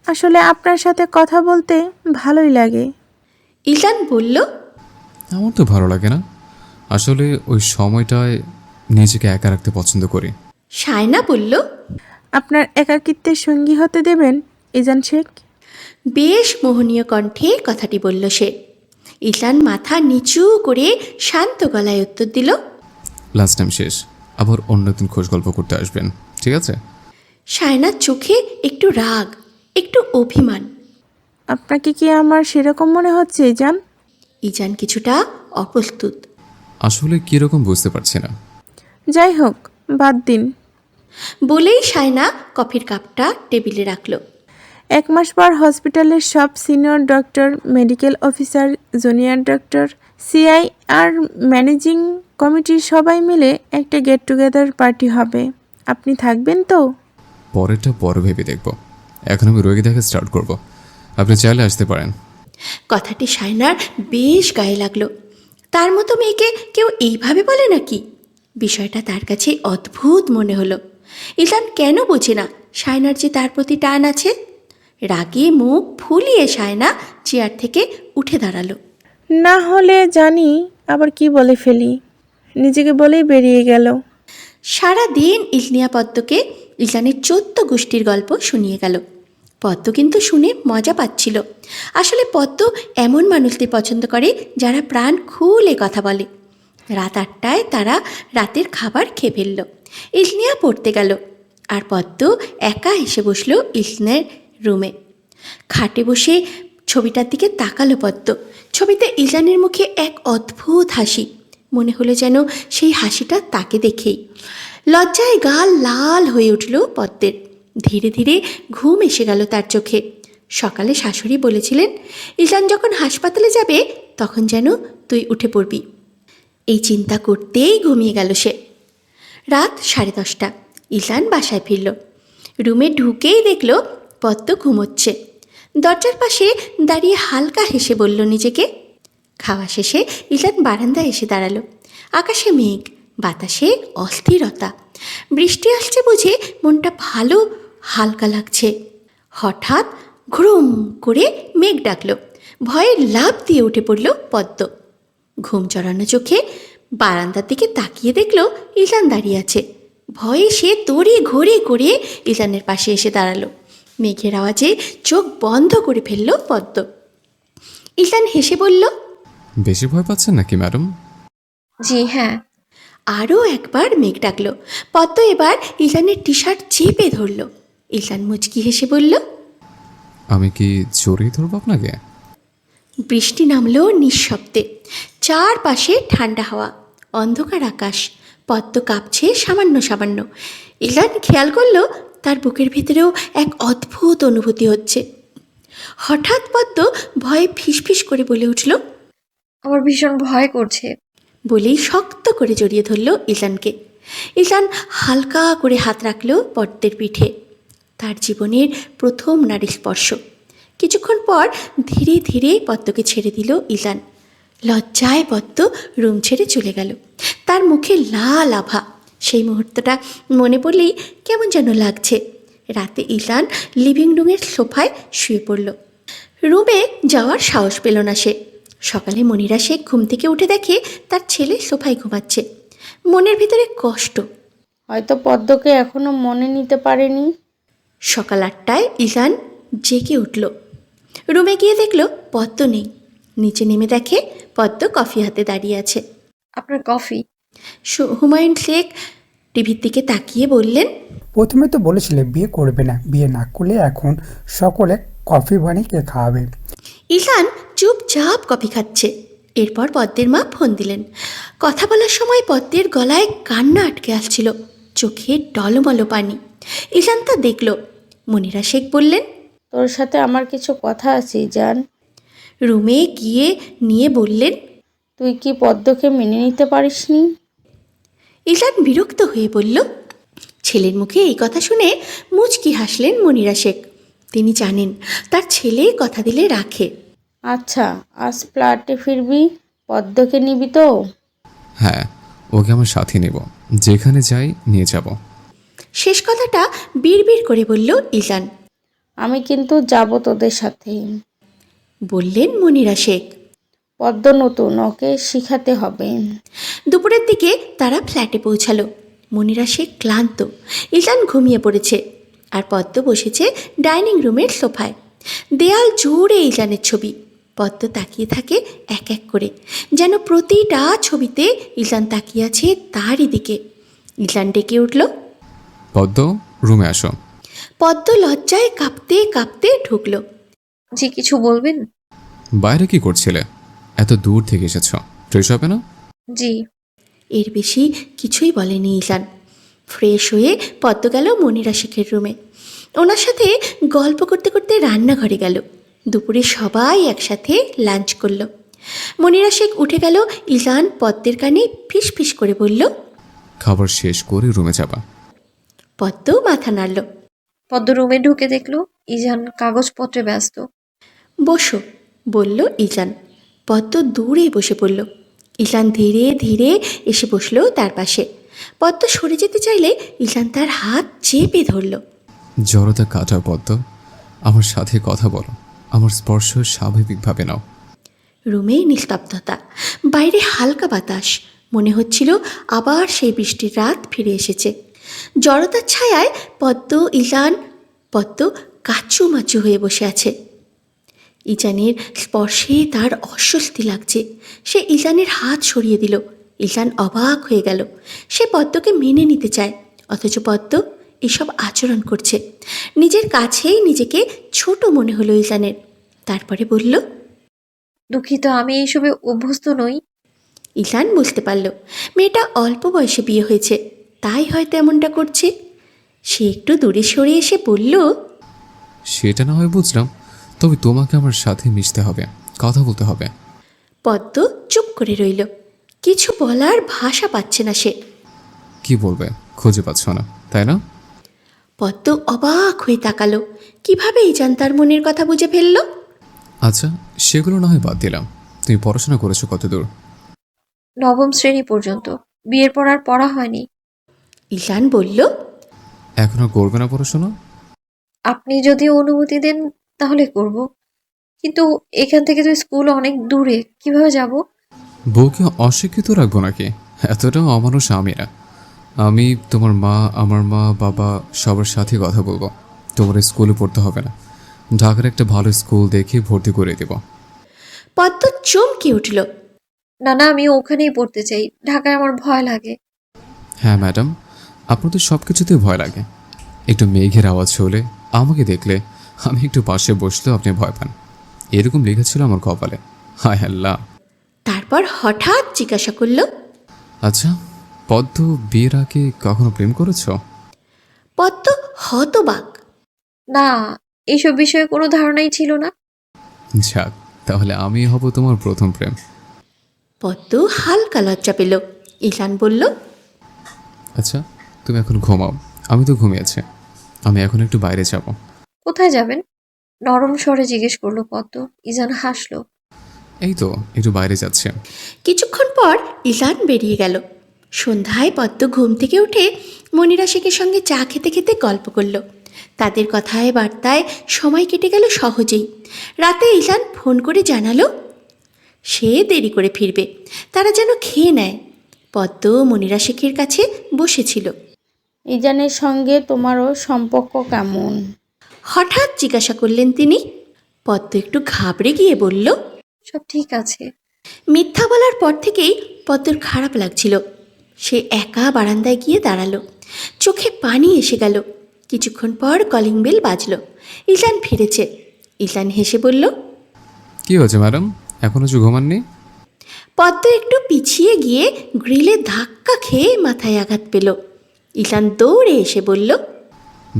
আসলে আপনার সাথে কথা বলতে ভালোই লাগে। ইলান বলল। আমার তো ভালো লাগে না, আসলে ওই সময়টায় নিজেকে একা রাখতে পছন্দ করি। শায়না বলল। আপনার একাকিত্বের সঙ্গী হতে দেবেন ইজান শেখ? বেশ মোহনীয় কণ্ঠে কথাটি বলল সে। ইলান মাথা নিচু করে শান্ত গলায় উত্তর দিল, লাস্ট টাইম শেষ, আবার অন্য দিন খোঁজ গল্প করতে আসবেন, ঠিক আছে? শায়নার চোখে একটু রাগ, একটু অভিমান। আপনাকে কি আমার সেরকম মনে হচ্ছে ইজান? ইজান কিছুটা অপ্রস্তুত। আসলে কীরকম বুঝতে পারছি না। যাই হোক, বাদ দিন। বলেই শায়না কফির কাপটা টেবিলে রাখল। 1 মাস পর হসপিটালের সব senior doctor, medical officer, junior doctor, CI আর ম্যানেজিং কমিটির সবাই মিলে একটা গেট টুগেদার পার্টি হবে। আপনি থাকবেন তো? পরেরটা পরে ভেবে দেখব, এখন আমি রোগী দেখা স্টার্ট করব। আপনি চাইলে আসতে পারেন। কথাটি শায়নার বেশ গায়ে লাগলো। তার মতো মেয়েকে কেউ এইভাবে বলে নাকি? বিষয়টা তার কাছে অদ্ভুত মনে হলো। ইলান কেন বোঝে না শায়নার যে তার প্রতি টান আছে? রাগে মুখ ফুলিয়ে শায়না চেয়ার থেকে উঠে দাঁড়ালো। না হলে জানি আবার কি বলে ফেলি, নিজেকে বলেই বেরিয়ে গেল। সারা দিন ইলনিয়া পদ্মকে ইলানের 14 গোষ্ঠীর গল্প শুনিয়ে গেল। পদ্ম কিন্তু শুনে মজা পাচ্ছিল। আসলে পদ্ম এমন মানুষদের পছন্দ করে যারা প্রাণ খুলে কথা বলে। রাত 8টায় তারা রাতের খাবার খেয়ে ফেলল। ইলনিয়া পড়তে গেল, আর পদ্ম একা এসে বসলো ইলনের রুমে। খাটে বসে ছবিটার দিকে তাকালো পদ্ম। ছবিতে ইলানের মুখে এক অদ্ভুত হাসি। মনে হলো যেন সেই হাসিটা তাকে দেখেই। লজ্জায় গাল লাল হয়ে উঠল পদ্মের। ধীরে ধীরে ঘুম এসে গেল তার চোখে। সকালে শাশুড়ি বলেছিলেন, ইলান যখন হাসপাতালে যাবে তখন যেন তুই উঠে পড়বি। এই চিন্তা করতেই ঘুমিয়ে গেল সে। রাত 10:30। ইলান বাসায় ফিরল। রুমে ঢুকেই দেখল পদ্ম ঘুমোচ্ছে। দরজার পাশে দাঁড়িয়ে হালকা হেসে বলল নিজেকে। খাওয়া শেষে ইলান বারান্দায় এসে দাঁড়ালো। আকাশে মেঘ, বাতাসে অস্থিরতা। বৃষ্টি আসছে বুঝে মনটা ভালো হালকা লাগছে। হঠাৎ ঘুরুম করে মেঘ ডাকলো। ভয়ে লাফ দিয়ে উঠে পড়ল পদ্ম। ঘুম চড়ানো চোখে বারান্দার দিকে তাকিয়ে দেখল ইলান দাঁড়িয়ে আছে। ভয়ে সে তড়ি ঘড়ি করে ইলানের পাশে এসে দাঁড়ালো। মেঘের আওয়াজে চোখ বন্ধ করে ফেলল পদ্ম। ইলান হেসে বলল, বেশি ভয় পাচ্ছেন নাকি ম্যাডাম? জি হ্যাঁ। আরও একবার মেঘ ডাকলো। পদ্ম এবার ইলানের টি শার্ট চেপে ধরল। ইলান মুচকি হেসে বলল, আমি কি জড়িয়ে ধরবো আপনাকে? বৃষ্টি নামলো নিঃশব্দে। চারপাশে ঠান্ডা হাওয়া, অন্ধকার আকাশ। পদ্ম কাঁপছে সামান্য সামান্য। ইলান খেয়াল করলো তার বুকের ভিতরেও এক অদ্ভুত অনুভূতি হচ্ছে। হঠাৎ পদ্ম ভয়ে ফিসফিস করে বলে উঠল, আমার ভীষণ ভয় করছে। বলেই শক্ত করে জড়িয়ে ধরল ইলানকে। ইলান হালকা করে হাত রাখল পদ্মের পিঠে। তার জীবনের প্রথম নারী স্পর্শ। কিছুক্ষণ পর ধীরে ধীরে পদ্মকে ছেড়ে দিল ইলান। লজ্জায় পদ্ম রুম ছেড়ে চলে গেল। তার মুখে লাল আভা। সেই মুহূর্তটা মনে পড়লেই কেমন যেন লাগছে। রাতে ইলান লিভিং রুমের সোফায় শুয়ে পড়ল। রুমে যাওয়ার সাহস পেল না সে। সকালে মনিরা শেখ ঘুম থেকে উঠে দেখে তার ছেলে সোফায় ঘুমাচ্ছে। মনের ভিতরে কষ্ট। হয়তো পদ্মকে এখনো মনে নিতে পারেনি। সকাল 8টায় ইলান জেগে উঠল। রুমে গিয়ে দেখল পদ্ম নেই। নিচে নেমে দেখে পদ্ম কফি হাতে দাঁড়িয়ে আছে। আপনার কফি? হুমায়ুন শেখ টিভির দিকে তাকিয়ে বললেন, প্রথমে তো বলেছিলে বিয়ে করবে না, বিয়ে না করলে এখন সকলে কফি বানিয়ে কে খাওয়াবে? ইলান চুপচাপ কফি খাচ্ছে। এরপর পদ্মের মা ফোন দিলেন। কথা বলার সময় পদ্মের গলায় কান্না আটকে আসছিল, চোখে টলমলো পানি। ইলান তা দেখল। মনিরা শেখ বললেন, তোর সাথে আমার কিছু কথা আছে জান। রুমে গিয়ে নিয়ে বললেন, তুই কি পদ্মকে মেনে নিতে পারিসনি? ইলান বিরক্ত হয়ে বলল। ছেলের মুখে এই কথা শুনে মুচকি হাসলেন মনিরা শেখ। তিনি জানেন তার ছেলে কথা দিলে রাখে। আচ্ছা, আজ ফ্ল্যাটে ফিরবি, পদ্মকে নিবি তো? হ্যাঁ, ওকে আমার সাথে নেব, যেখানে যাই নিয়ে যাব। শেষ কথাটা বিড়বিড় করে বলল ইলান। আমি কিন্তু যাব তোদের সাথে, বললেন মনিরা শেখ। পদ্ম নতুন, ওকে শিখাতে হবে। দুপুরের দিকে তারা ফ্ল্যাটে পৌঁছালো। মনিরা শেখ ক্লান্ত, ইলান ঘুমিয়ে পড়েছে, আর পদ্ম বসেছে ডাইনিং রুমের সোফায়। দেয়াল জুড়ে ইলানের ছবি। পদ্ম তাকিয়ে থাকে এক এক করে, যেন প্রতিটা ছবিতে ইলান তাকিয়ে আছে তারই দিকে। ইলান ডেকে উঠল, পদ্ম, রুমে আসো। পদ্ম লজ্জায় কাঁপতে কাঁপতে ঢুকল। জি, কিছু বলবেন? বাইরে কি করছিলে? এত দূর থেকে এসেছ, ফ্রেশ হবে না? জি। এর বেশি কিছুই বলেনি ইলান। ফ্রেশ হয়ে পদ্ম গেল মনিরা শেখের রুমে। ওনার সাথে গল্প করতে করতে রান্নাঘরে গেল। দুপুরে সবাই একসাথে লাঞ্চ করলো। মনিরা শেখ উঠে গেল। ইলান পদ্মের কানে ফিস ফিস করে বলল, খাবার শেষ করে রুমে যাবা। পদ্ম মাথা নাড়ল। পদ্ম রুমে ঢুকে দেখলো ইজান কাগজপত্রে ব্যস্ত। বসো, বলল ইলান। পদ্ম দূরে বসে পড়ল। ইলান ধীরে ধীরে এসে বসলো তার পাশে। পদ্ম সরে যেতে চাইলে ইলান তার হাত চেপে ধরল। জড়তা কাটা পদ্ম, আমার সাথে কথা বলো, আমার স্পর্শ স্বাভাবিকভাবে নাও। রুমে নিস্তব্ধতা, বাইরে হালকা বাতাস। মনে হচ্ছিল আবার সেই বৃষ্টির রাত ফিরে এসেছে। জড়তার ছায়ায় পদ্ম কাচুমাচু হয়ে বসে আছে। ইজানের স্পর্শে তার অস্বস্তি লাগছে। সে ইজানের হাত সরিয়ে দিল। ইজান অবাক হয়ে গেল। সে পদ্মকে মেনে নিতে চায়, অথচ পদ্ম এসব আচরণ করছে। নিজের কাছেই নিজেকে ছোট মনে হলো ইজানের। তারপরে বলল, দুঃখিত, আমি এইসবে অভ্যস্ত নই। ইলান বুঝতে পারল মেয়েটা অল্প বয়সে বিয়ে হয়েছে, তাই হয়তো এমনটা করছে। সে একটু দূরে সরে এসে বলল, সেটা না হয় বুঝলাম, তবে তোমাকে আমার সাথে মিশতে হবে, কথা বলতে হবে। পদ্ম চুপ করে রইল। কিছু বলার ভাষা পাচ্ছে না সে। কি বলবে খুঁজে পাচ্ছ না, তাই না? পদ্ম অবাক হয়ে তাকালো। কিভাবে ইজান তার মনের কথা বুঝে ফেলল? আচ্ছা, সেগুলো না হয় বাদ দিলাম। তুমি পড়াশোনা করেছো কতদূর? 9ম শ্রেণী পর্যন্ত। বিয়ের পর আর পড়া হয়নি। ইলান বলল, এখনো করবে না পড়াশোনা? আপনি যদি অনুমতি দেন তাহলে করব, কিন্তু এখান থেকে তো স্কুল অনেক দূরে, কিভাবে যাব? বউকে অশিক্ষিত রাখবো নাকি? এতটাও অমানুষ আমি না। আমি তোমার মা, আমার মা, বাবা সবার সাথে কথা বলবো। তোমার স্কুলে পড়তে হবে না, ঢাকার একটা ভালো স্কুল দেখে ভর্তি করে দেব। পদ্ম চমকে উঠল। না না, আমি ওখানেই পড়তে চাই, ঢাকায় আমার ভয় লাগে। হ্যাঁ ম্যাডাম, আপনার তো সব কিছুতেই ভয় লাগে। একটু মেঘের আওয়াজ হলে, আমাকে দেখলে, আমি একটু পাশে বসলেও আপনি ভয় পান। এরকম লেখা আমার কপালে। হায় আল্লাহ। তারপর হঠাৎ জিজ্ঞাসা করল, আচ্ছা, পদ্ম বিয়ের আগে কখনো প্রেম করেছ? পদ্ম হতবাক। না, এইসব বিষয়ে কোনো ধারণাই ছিল না। যাক, তাহলে আমি হব তোমার প্রথম প্রেম। পদ্ম হালকা লজ্জা পেল। ইলান বলল, আচ্ছা, তুমি এখন ঘুমাও, আমি তো ঘুমিয়েছি। আমি এখন একটু বাইরে যাব। কোথায় যাবেন? নরম স্বরে জিজ্ঞেস করলো পদ্ম। ইজান হাসলো। এই তো একটু বাইরে যাচ্ছে। কিছুক্ষণ পর ইজান বেরিয়ে গেল। সন্ধ্যায় পদ্ম ঘুম থেকে উঠে মনিরা শেখের সঙ্গে চা খেতে খেতে গল্প করল। তাদের কথায় বার্তায় সময় কেটে গেল সহজেই। রাতে ইজান ফোন করে জানালো সে দেরি করে ফিরবে, তারা যেন খেয়ে নেয়। পদ্ম মনিরা শেখের কাছে বসেছিল। ইজানের সঙ্গে তোমারও সম্পর্ক কেমন? হঠাৎ জিজ্ঞাসা করলেন তিনি। পদ্ম একটু ঘাবড়ে গিয়ে বলল, সব ঠিক আছে। মিথ্যা বলার পর থেকেই পদ্মর খারাপ লাগছিল। সে একা বারান্দায় গিয়ে দাঁড়ালো। চোখে পানি এসে গেল। কিছুক্ষণ পর কলিং বেল বাজল। ইলান ফিরেছে। ইলান হেসে বলল, কি হয়েছে ম্যাডাম, এখনো যে ঘুমাননি? পদ্ম একটু পিছিয়ে গিয়ে গ্রিলে ধাক্কা খেয়ে মাথায় আঘাত পেল। ইলান দৌড়ে এসে বলল,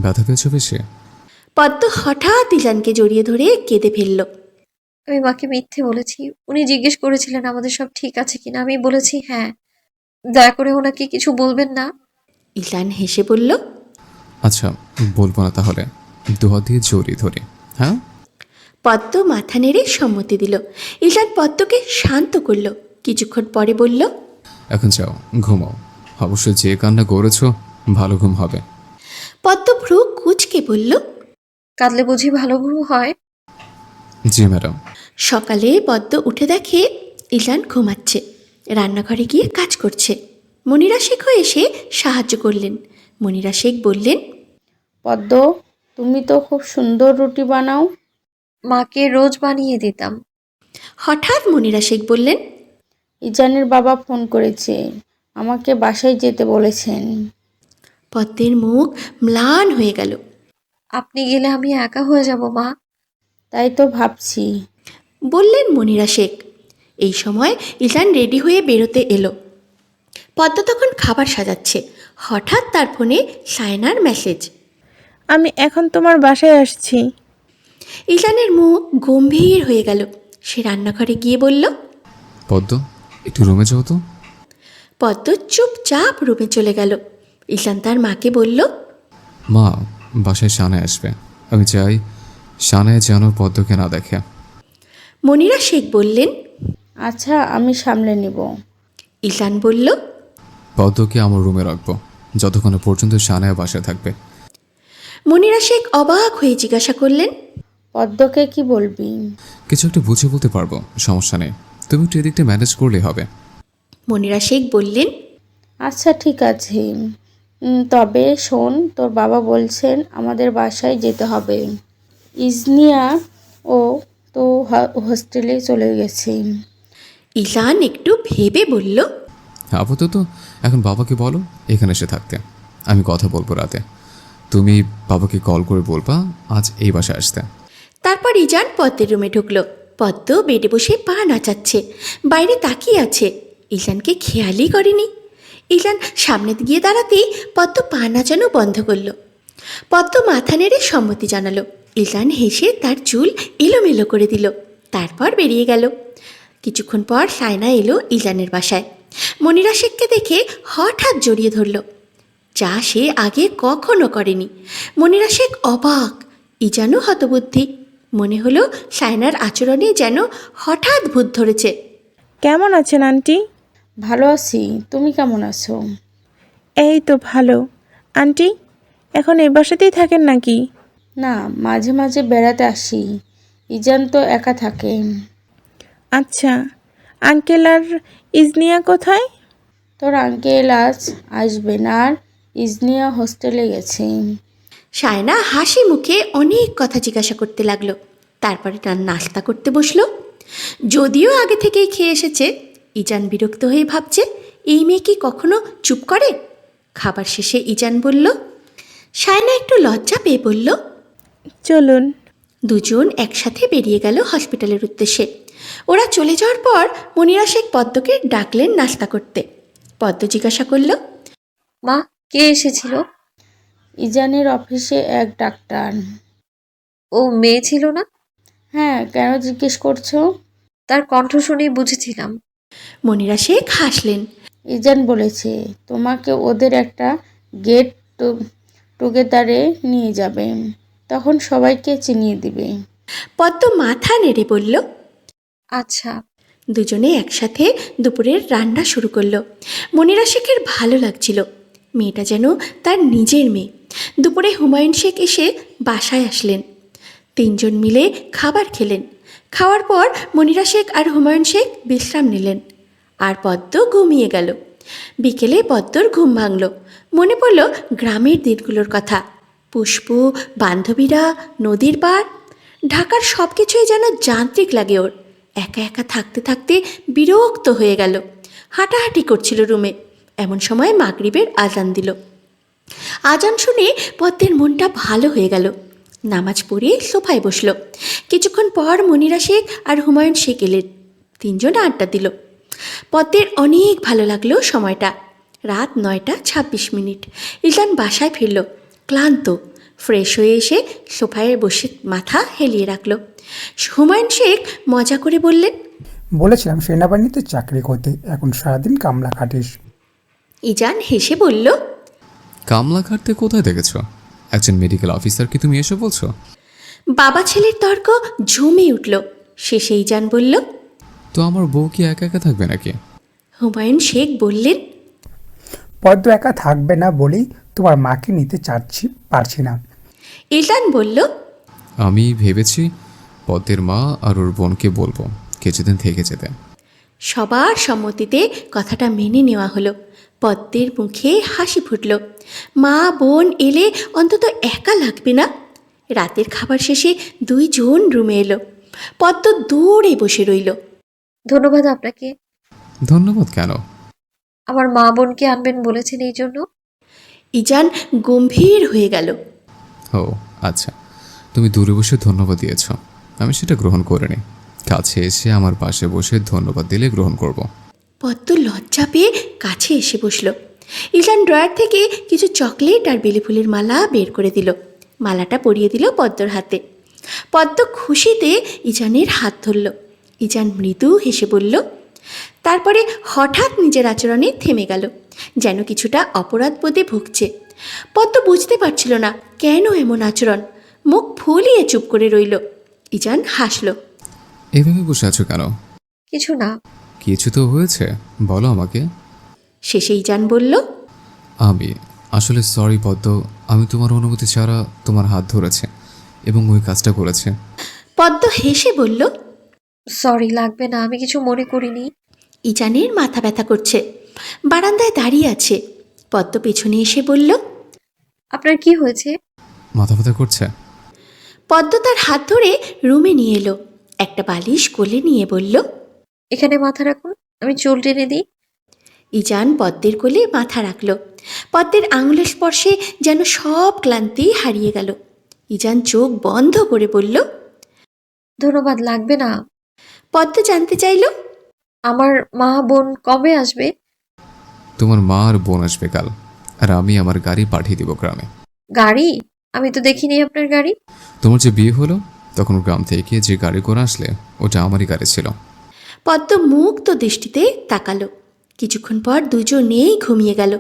ব্যথা পেয়েছো বেশি? পদ্ম হঠাৎ ইলানকে জড়িয়ে ধরে কেঁদে ফেলল। আমি মাকে মিথ্যে বলেছি। উনি জিজ্ঞেস করেছিলেন আমাদের সব ঠিক আছে কিনা, আমি বলেছি হ্যাঁ। দয়া করে ওনাকে কিছু বলবেন না। ইলান হেসে বলল, আচ্ছা বলবো না তাহলে, দুহাত দিয়ে জড়িয়ে ধরে। হ্যাঁ। পদ্ম মাথা নেড়ে সম্মতি দিল। ইলান পদ্মকে শান্ত করল। কিছুক্ষণ পরে বলল, এখন যাও ঘুমাও, অবশ্য যে কান্না করেছ ভালো ঘুম হবে। পদ্ম ভ্রু কুচকে বলল, কাঁদলে বুঝি ভালো ঘুম হয়? জি ম্যাডাম। সকালে পদ্ম উঠে দেখে ইলান ঘুমাচ্ছে, রান্নাঘরে গিয়ে কাজ করছে। মনিরা শেখও এসে সাহায্য করলেন। মনিরা শেখ বললেন, পদ্ম, তুমি তো খুব সুন্দর রুটি বানাও। মাকে রোজ বানিয়ে দিতাম। হঠাৎ মনিরা শেখ বললেন, ইজানের বাবা ফোন করেছে, আমাকে বাসায় যেতে বলেছেন। পদ্মের মুখ ম্লান হয়ে গেল। আপনি গেলে আমি একা হয়ে যাব মা। তাই তো ভাবছি। বললেন মনিরা শেখ। এই সময় ইলান রেডি হয়ে বেরোতে এলো। পদ্ম তখন খাবার সাজাচ্ছে। হঠাৎ তার ফোনে সায়নার মেসেজ। আমি এখন তোমার বাসায় আসছি। ইলানের মুখ গম্ভীর হয়ে গেল। সে রান্নাঘরে গিয়ে বলল, পদ্ম একটু রুমে যাও তো। পদ্ম চুপচাপ রুমে চলে গেল। ইলান তার মাকে বলল, মা বাসায় সানায় আসবে, আমি চাই সানায় যেন পদ্মকে না দেখে। মনিরা শেখ বললেন, আচ্ছা আমি সামলে নেব। ইলান বলল, পদ্মকে আমার রুমে রাখবো যতক্ষণ পর্যন্ত সানায় বাসায় থাকবে। মনিরা শেখ অবাক হয়ে জিজ্ঞাসা করলেন, পদ্মকে কি বলবি? কিছু একটা বুঝে বলতে পারবো, সমস্যা নেই, তুমি একটু এদিকটা ম্যানেজ করলেই হবে। মনিরা শেখ বললেন, আচ্ছা ঠিক আছে। তবে শোন, তোর বাবা বলছেন আমাদের বাসায় যেতে হবে। ইজনিয়া ও তো হোস্টেলে চলে গেছে। ইলান একটু ভেবে বলল, আপাতত এখন বাবাকে বলো এখানে এসে থাকতে, আমি কথা বলবো রাতে। তুমি বাবাকে কল করে বলবা আজ এই বাসায় আসতে। তারপর ইজান পদ্মের রুমে ঢুকলো। পদ্ম বেডে বসে পা নাচাচ্ছে, বাইরে তাকিয়ে আছে। ইলানকে খেয়ালই করেনি। ইলান সামনে গিয়ে দাঁড়াতেই পদ্ম পা নাচানো বন্ধ করলো। পদ্ম মাথা নেড়ে সম্মতি জানালো। ইলান হেসে তার চুল এলোমেলো করে দিল। তারপর বেরিয়ে গেল। কিছুক্ষণ পর সায়না এলো ইলানের বাসায়। মনিরা শেখকে দেখে হঠাৎ জড়িয়ে ধরল, যা সে আগে কখনো করেনি। মনিরা শেখ অবাক, ইজানও হতবুদ্ধি। মনে হলো সায়নার আচরণে যেন হঠাৎ ভূত ধরেছে। কেমন আছেন আন্টি? ভালো আছি, তুমি কেমন আছো? এই তো ভালো। আন্টি এখন এই বাসাতেই থাকেন নাকি? না, মাঝে মাঝে বেড়াতে আসি। ইজান তো একা থাকে। আচ্ছা, আঙ্কেল আর ইজনিয়া কোথায়? তোর আঙ্কেল আজ আসবেন, আর ইজনিয়া হোস্টেলে গেছে। সায়না হাসি মুখে অনেক কথা জিজ্ঞাসা করতে লাগলো। তারপরে তার নাস্তা করতে বসলো। যদিও আগে থেকেই খেয়ে এসেছে, ইজান বিরক্ত হয়ে ভাবছে এই মেয়ে কি কখনো চুপ করে। খাবার শেষে ইজান বলল, সায়না একটু লজ্জা পেয়ে বলল, চলুন। দুজন একসাথে বেরিয়ে গেল হসপিটালের উদ্দেশ্যে। ওরা চলে যাওয়ার পর মনিরা শেখ পদ্মকে ডাকলেন নাস্তা করতে। পদ্ম জিজ্ঞাসা করল, মা, কে এসেছিল? ইজানের অফিসে এক ডাক্তার। ও মেয়ে ছিল না? হ্যাঁ, কেন জিজ্ঞেস করছো? তার কণ্ঠ শুনেই বুঝেছিলাম। মনিরা শেখ হাসলেন। ইজান বলেছে তোমাকে ওদের একটা গেট টুগেদারে নিয়ে যাবে, তখন সবাইকে চিনিয়ে দিবে। পদ্ম মাথা নেড়ে বলল, আচ্ছা। দুজনে একসাথে দুপুরের রান্না শুরু করলো। মনিরা শেখের ভালো লাগছিল, মেয়েটা যেন তার নিজের মেয়ে। দুপুরে হুমায়ুন শেখ এসে বাসায় আসলেন। তিনজন মিলে খাবার খেলেন। খাওয়ার পর মনিরা শেখ আর হুমায়ুন শেখ বিশ্রাম নিলেন, আর পদ্ম ঘুমিয়ে গেল। বিকেলে পদ্মর ঘুম ভাঙল। মনে পড়ল গ্রামের দিনগুলোর কথা, পুষ্প, বান্ধবীরা, নদীর পাড়। ঢাকার সব কিছুই যেন যান্ত্রিক লাগে ওর। একা একা থাকতে থাকতে বিরক্ত হয়ে গেল। হাঁটাহাঁটি করছিল রুমে। এমন সময় মাগরিবের আজান দিল। আজান শুনে পদ্মের মনটা ভালো হয়ে গেল। নামাজ পড়ে সোফায় বসল। কিছুক্ষণ পর মনিরা শেখ আর হুমায়ুন শেখ এলেন। তিনজন আড্ডা দিল। পদ্মের অনেক ভালো লাগলো সময়টা। রাত 9:26। ইজান বাসায় ফিরল, ক্লান্ত। ফ্রেশ হয়ে এসে সোফায় বসে মাথা হেলিয়ে রাখল। হুমায়ুন শেখ মজা করে বললেন, বলেছিলাম সেনাবাহিনীতে চাকরি করতে, এখন সারাদিন কামলা খাটিস। ইজান হেসে বলল, কামলা খাটতে কোথায় দেখেছ? একজন মেডিকেল অফিসারকে তুমি এসে বলছো? বাবা ছেলের তর্ক ঝুমে উঠল। শেষে ইজান বলল, তো আমার বউ কি একা একা থাকবে নাকি? হুমায়ুন শেখ বললেন, পদ্ম একা থাকবে না বলেই তোমার মাকে নিতে পারছি না। ইজান বলল, আমি ভেবেছি পদ্মের মা আর ওর বোনকে বলবো কিছুদিন থেকে যেতে। সবার সম্মতিতে কথাটা মেনে নেওয়া হলো। পদ্মের মুখে হাসি ফুটল। মা বোন এলে অন্তত একা লাগবে না। রাতের খাবার শেষে দুইজন রুমে এলো। পদ্ম দৌড়ে বসে রইল। ধন্যবাদ আপনাকে। ধন্যবাদ কেন? আমার মা বোনকে আনবেন বলেছেন এই জন্য। ইজান গম্ভীর হয়ে গেল। ও আচ্ছা, তুমি দূরে বসে ধন্যবাদ দিয়েছ, আমি সেটা গ্রহণ করিনি। কাছে এসে আমার পাশে বসে ধন্যবাদ দিলে গ্রহণ করব। পদ্ম লজ্জা পেয়ে কাছে এসে বসল। ইজান ড্রয়ার থেকে কিছু চকলেট আর বেলি ফুলের মালা বের করে দিল। মালাটা পরিয়ে দিল পদ্মর হাতে। পদ্ম খুশিতে ইজানের হাত ধরল। ইজান মৃদু হেসে বলল, তারপরে হঠাৎ নিজের আচরণে থেমে গেল, যেন কিছুটা অপরাধবোধে ভুগছে। পদ্ম বুঝতে পারছিল না কেন এমন আচরণ। মুখ ফুলিয়ে চুপ করে রইল। ইজান হাসল। এভাবে বসে আছো কেন? কিছু না। কিছু তো হয়েছে, বলো আমাকে। শেষে ইজান বলল, আমি আসলে সরি পদ্ম, আমি তোমার অনুমতি ছাড়া তোমার হাত ধরেছে এবং ওই কাজটা করেছে। পদ্ম হেসে বলল, সরি, লাগবে না, আমি কিছু মনে করিনি। ইজানের মাথা ব্যথা করছে। বারান্দায় দাঁড়িয়ে আছে। পদ্ম পেছনে এসে বলল, আপনার কি হয়েছে? মাথা ব্যথা করছে? পদ্ম তার হাত ধরে রুমে নিয়ে এলো। একটা বালিশ কোলে নিয়ে বলল, এখানে মাথা রাখুন, আমি চুল টেনে দিই। ইজান পদ্মের কোলে মাথা রাখল। পদ্মের আঙুলের স্পর্শে যেন সব ক্লান্তি হারিয়ে গেল। ইজান চোখ বন্ধ করে বলল, ধন্যবাদ, লাগবে না। পদ্ম জানতে চাইল, আমার মা বোন কবে আসবে? তোমার মা আর বোন আসবে কাল, আর আমি আমার গাড়ি পাঠিয়ে দিব গ্রামে। গাড়ি? আমি তো দেখিনি আপনার গাড়ি। তোমার যে বিয়ে হলো তখন গ্রাম থেকে যে গাড়ি করে আসলে ওটা আমারই গাড়ি ছিল। পদ্ম মুক্ত দৃষ্টিতে তাকালো। কিছুক্ষণ পর দুজনেই ঘুমিয়ে গেল।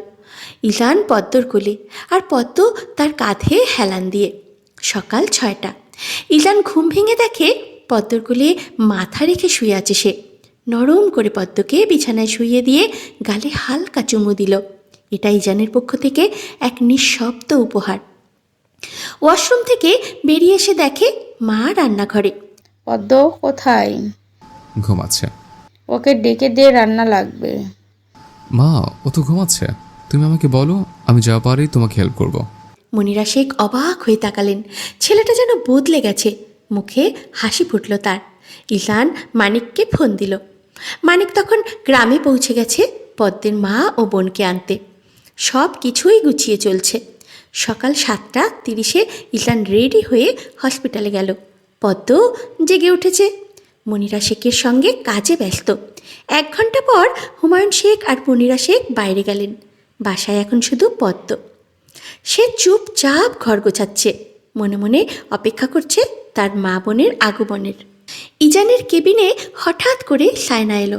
ইজান পদ্মর কোলে আর পদ্ম তার কাঁধে হেলান দিয়ে। সকাল 6টা। ইজান ঘুম ভেঙে দেখে পদ্মর কোলে মাথা রেখে শুয়ে আছে সে। নরম করে পদ্মকে বিছানায় শুইয়ে দিয়ে গালে হালকা চুমু দিল। এটা ইজানের পক্ষ থেকে এক নিঃশব্দ উপহার। ওয়াশরুম থেকে বেরিয়ে এসে দেখে মা রান্নাঘরে। পদ্ম কোথায়? ঘুমাচ্ছে। ওকে ডেকে দিয়ে রান্না লাগবে। মা, ও তো ঘুমাচ্ছে, তুমি আমাকে বলো, আমি যা পারি তোমাকে হেল্প করব। মনিরা শেখ অবাক হয়ে তাকালেন। ছেলেটা যেন বদলে গেছে। মুখে হাসি ফুটল তার। ইজান মানিককে ফোন দিল। মানিক তখন গ্রামে পৌঁছে গেছে পদ্মের মা ও বোনকে আনতে। সব কিছুই গুছিয়ে চলছে। সকাল 7:30 ইজান রেডি হয়ে হসপিটালে গেল। পদ্ম জেগে উঠেছে। মনিরা শেখের সঙ্গে কাজে ব্যস্ত। 1 ঘন্টা পর হুমায়ুন শেখ আর মনিরা শেখ বাইরে গেলেন। বাসায় এখন শুধু পদ্ম। সে চুপচাপ ঘর গোছাচ্ছে, মনে মনে অপেক্ষা করছে তার মা বোনের আগমনের। ইজানের কেবিনে হঠাৎ করে সায়না এলো।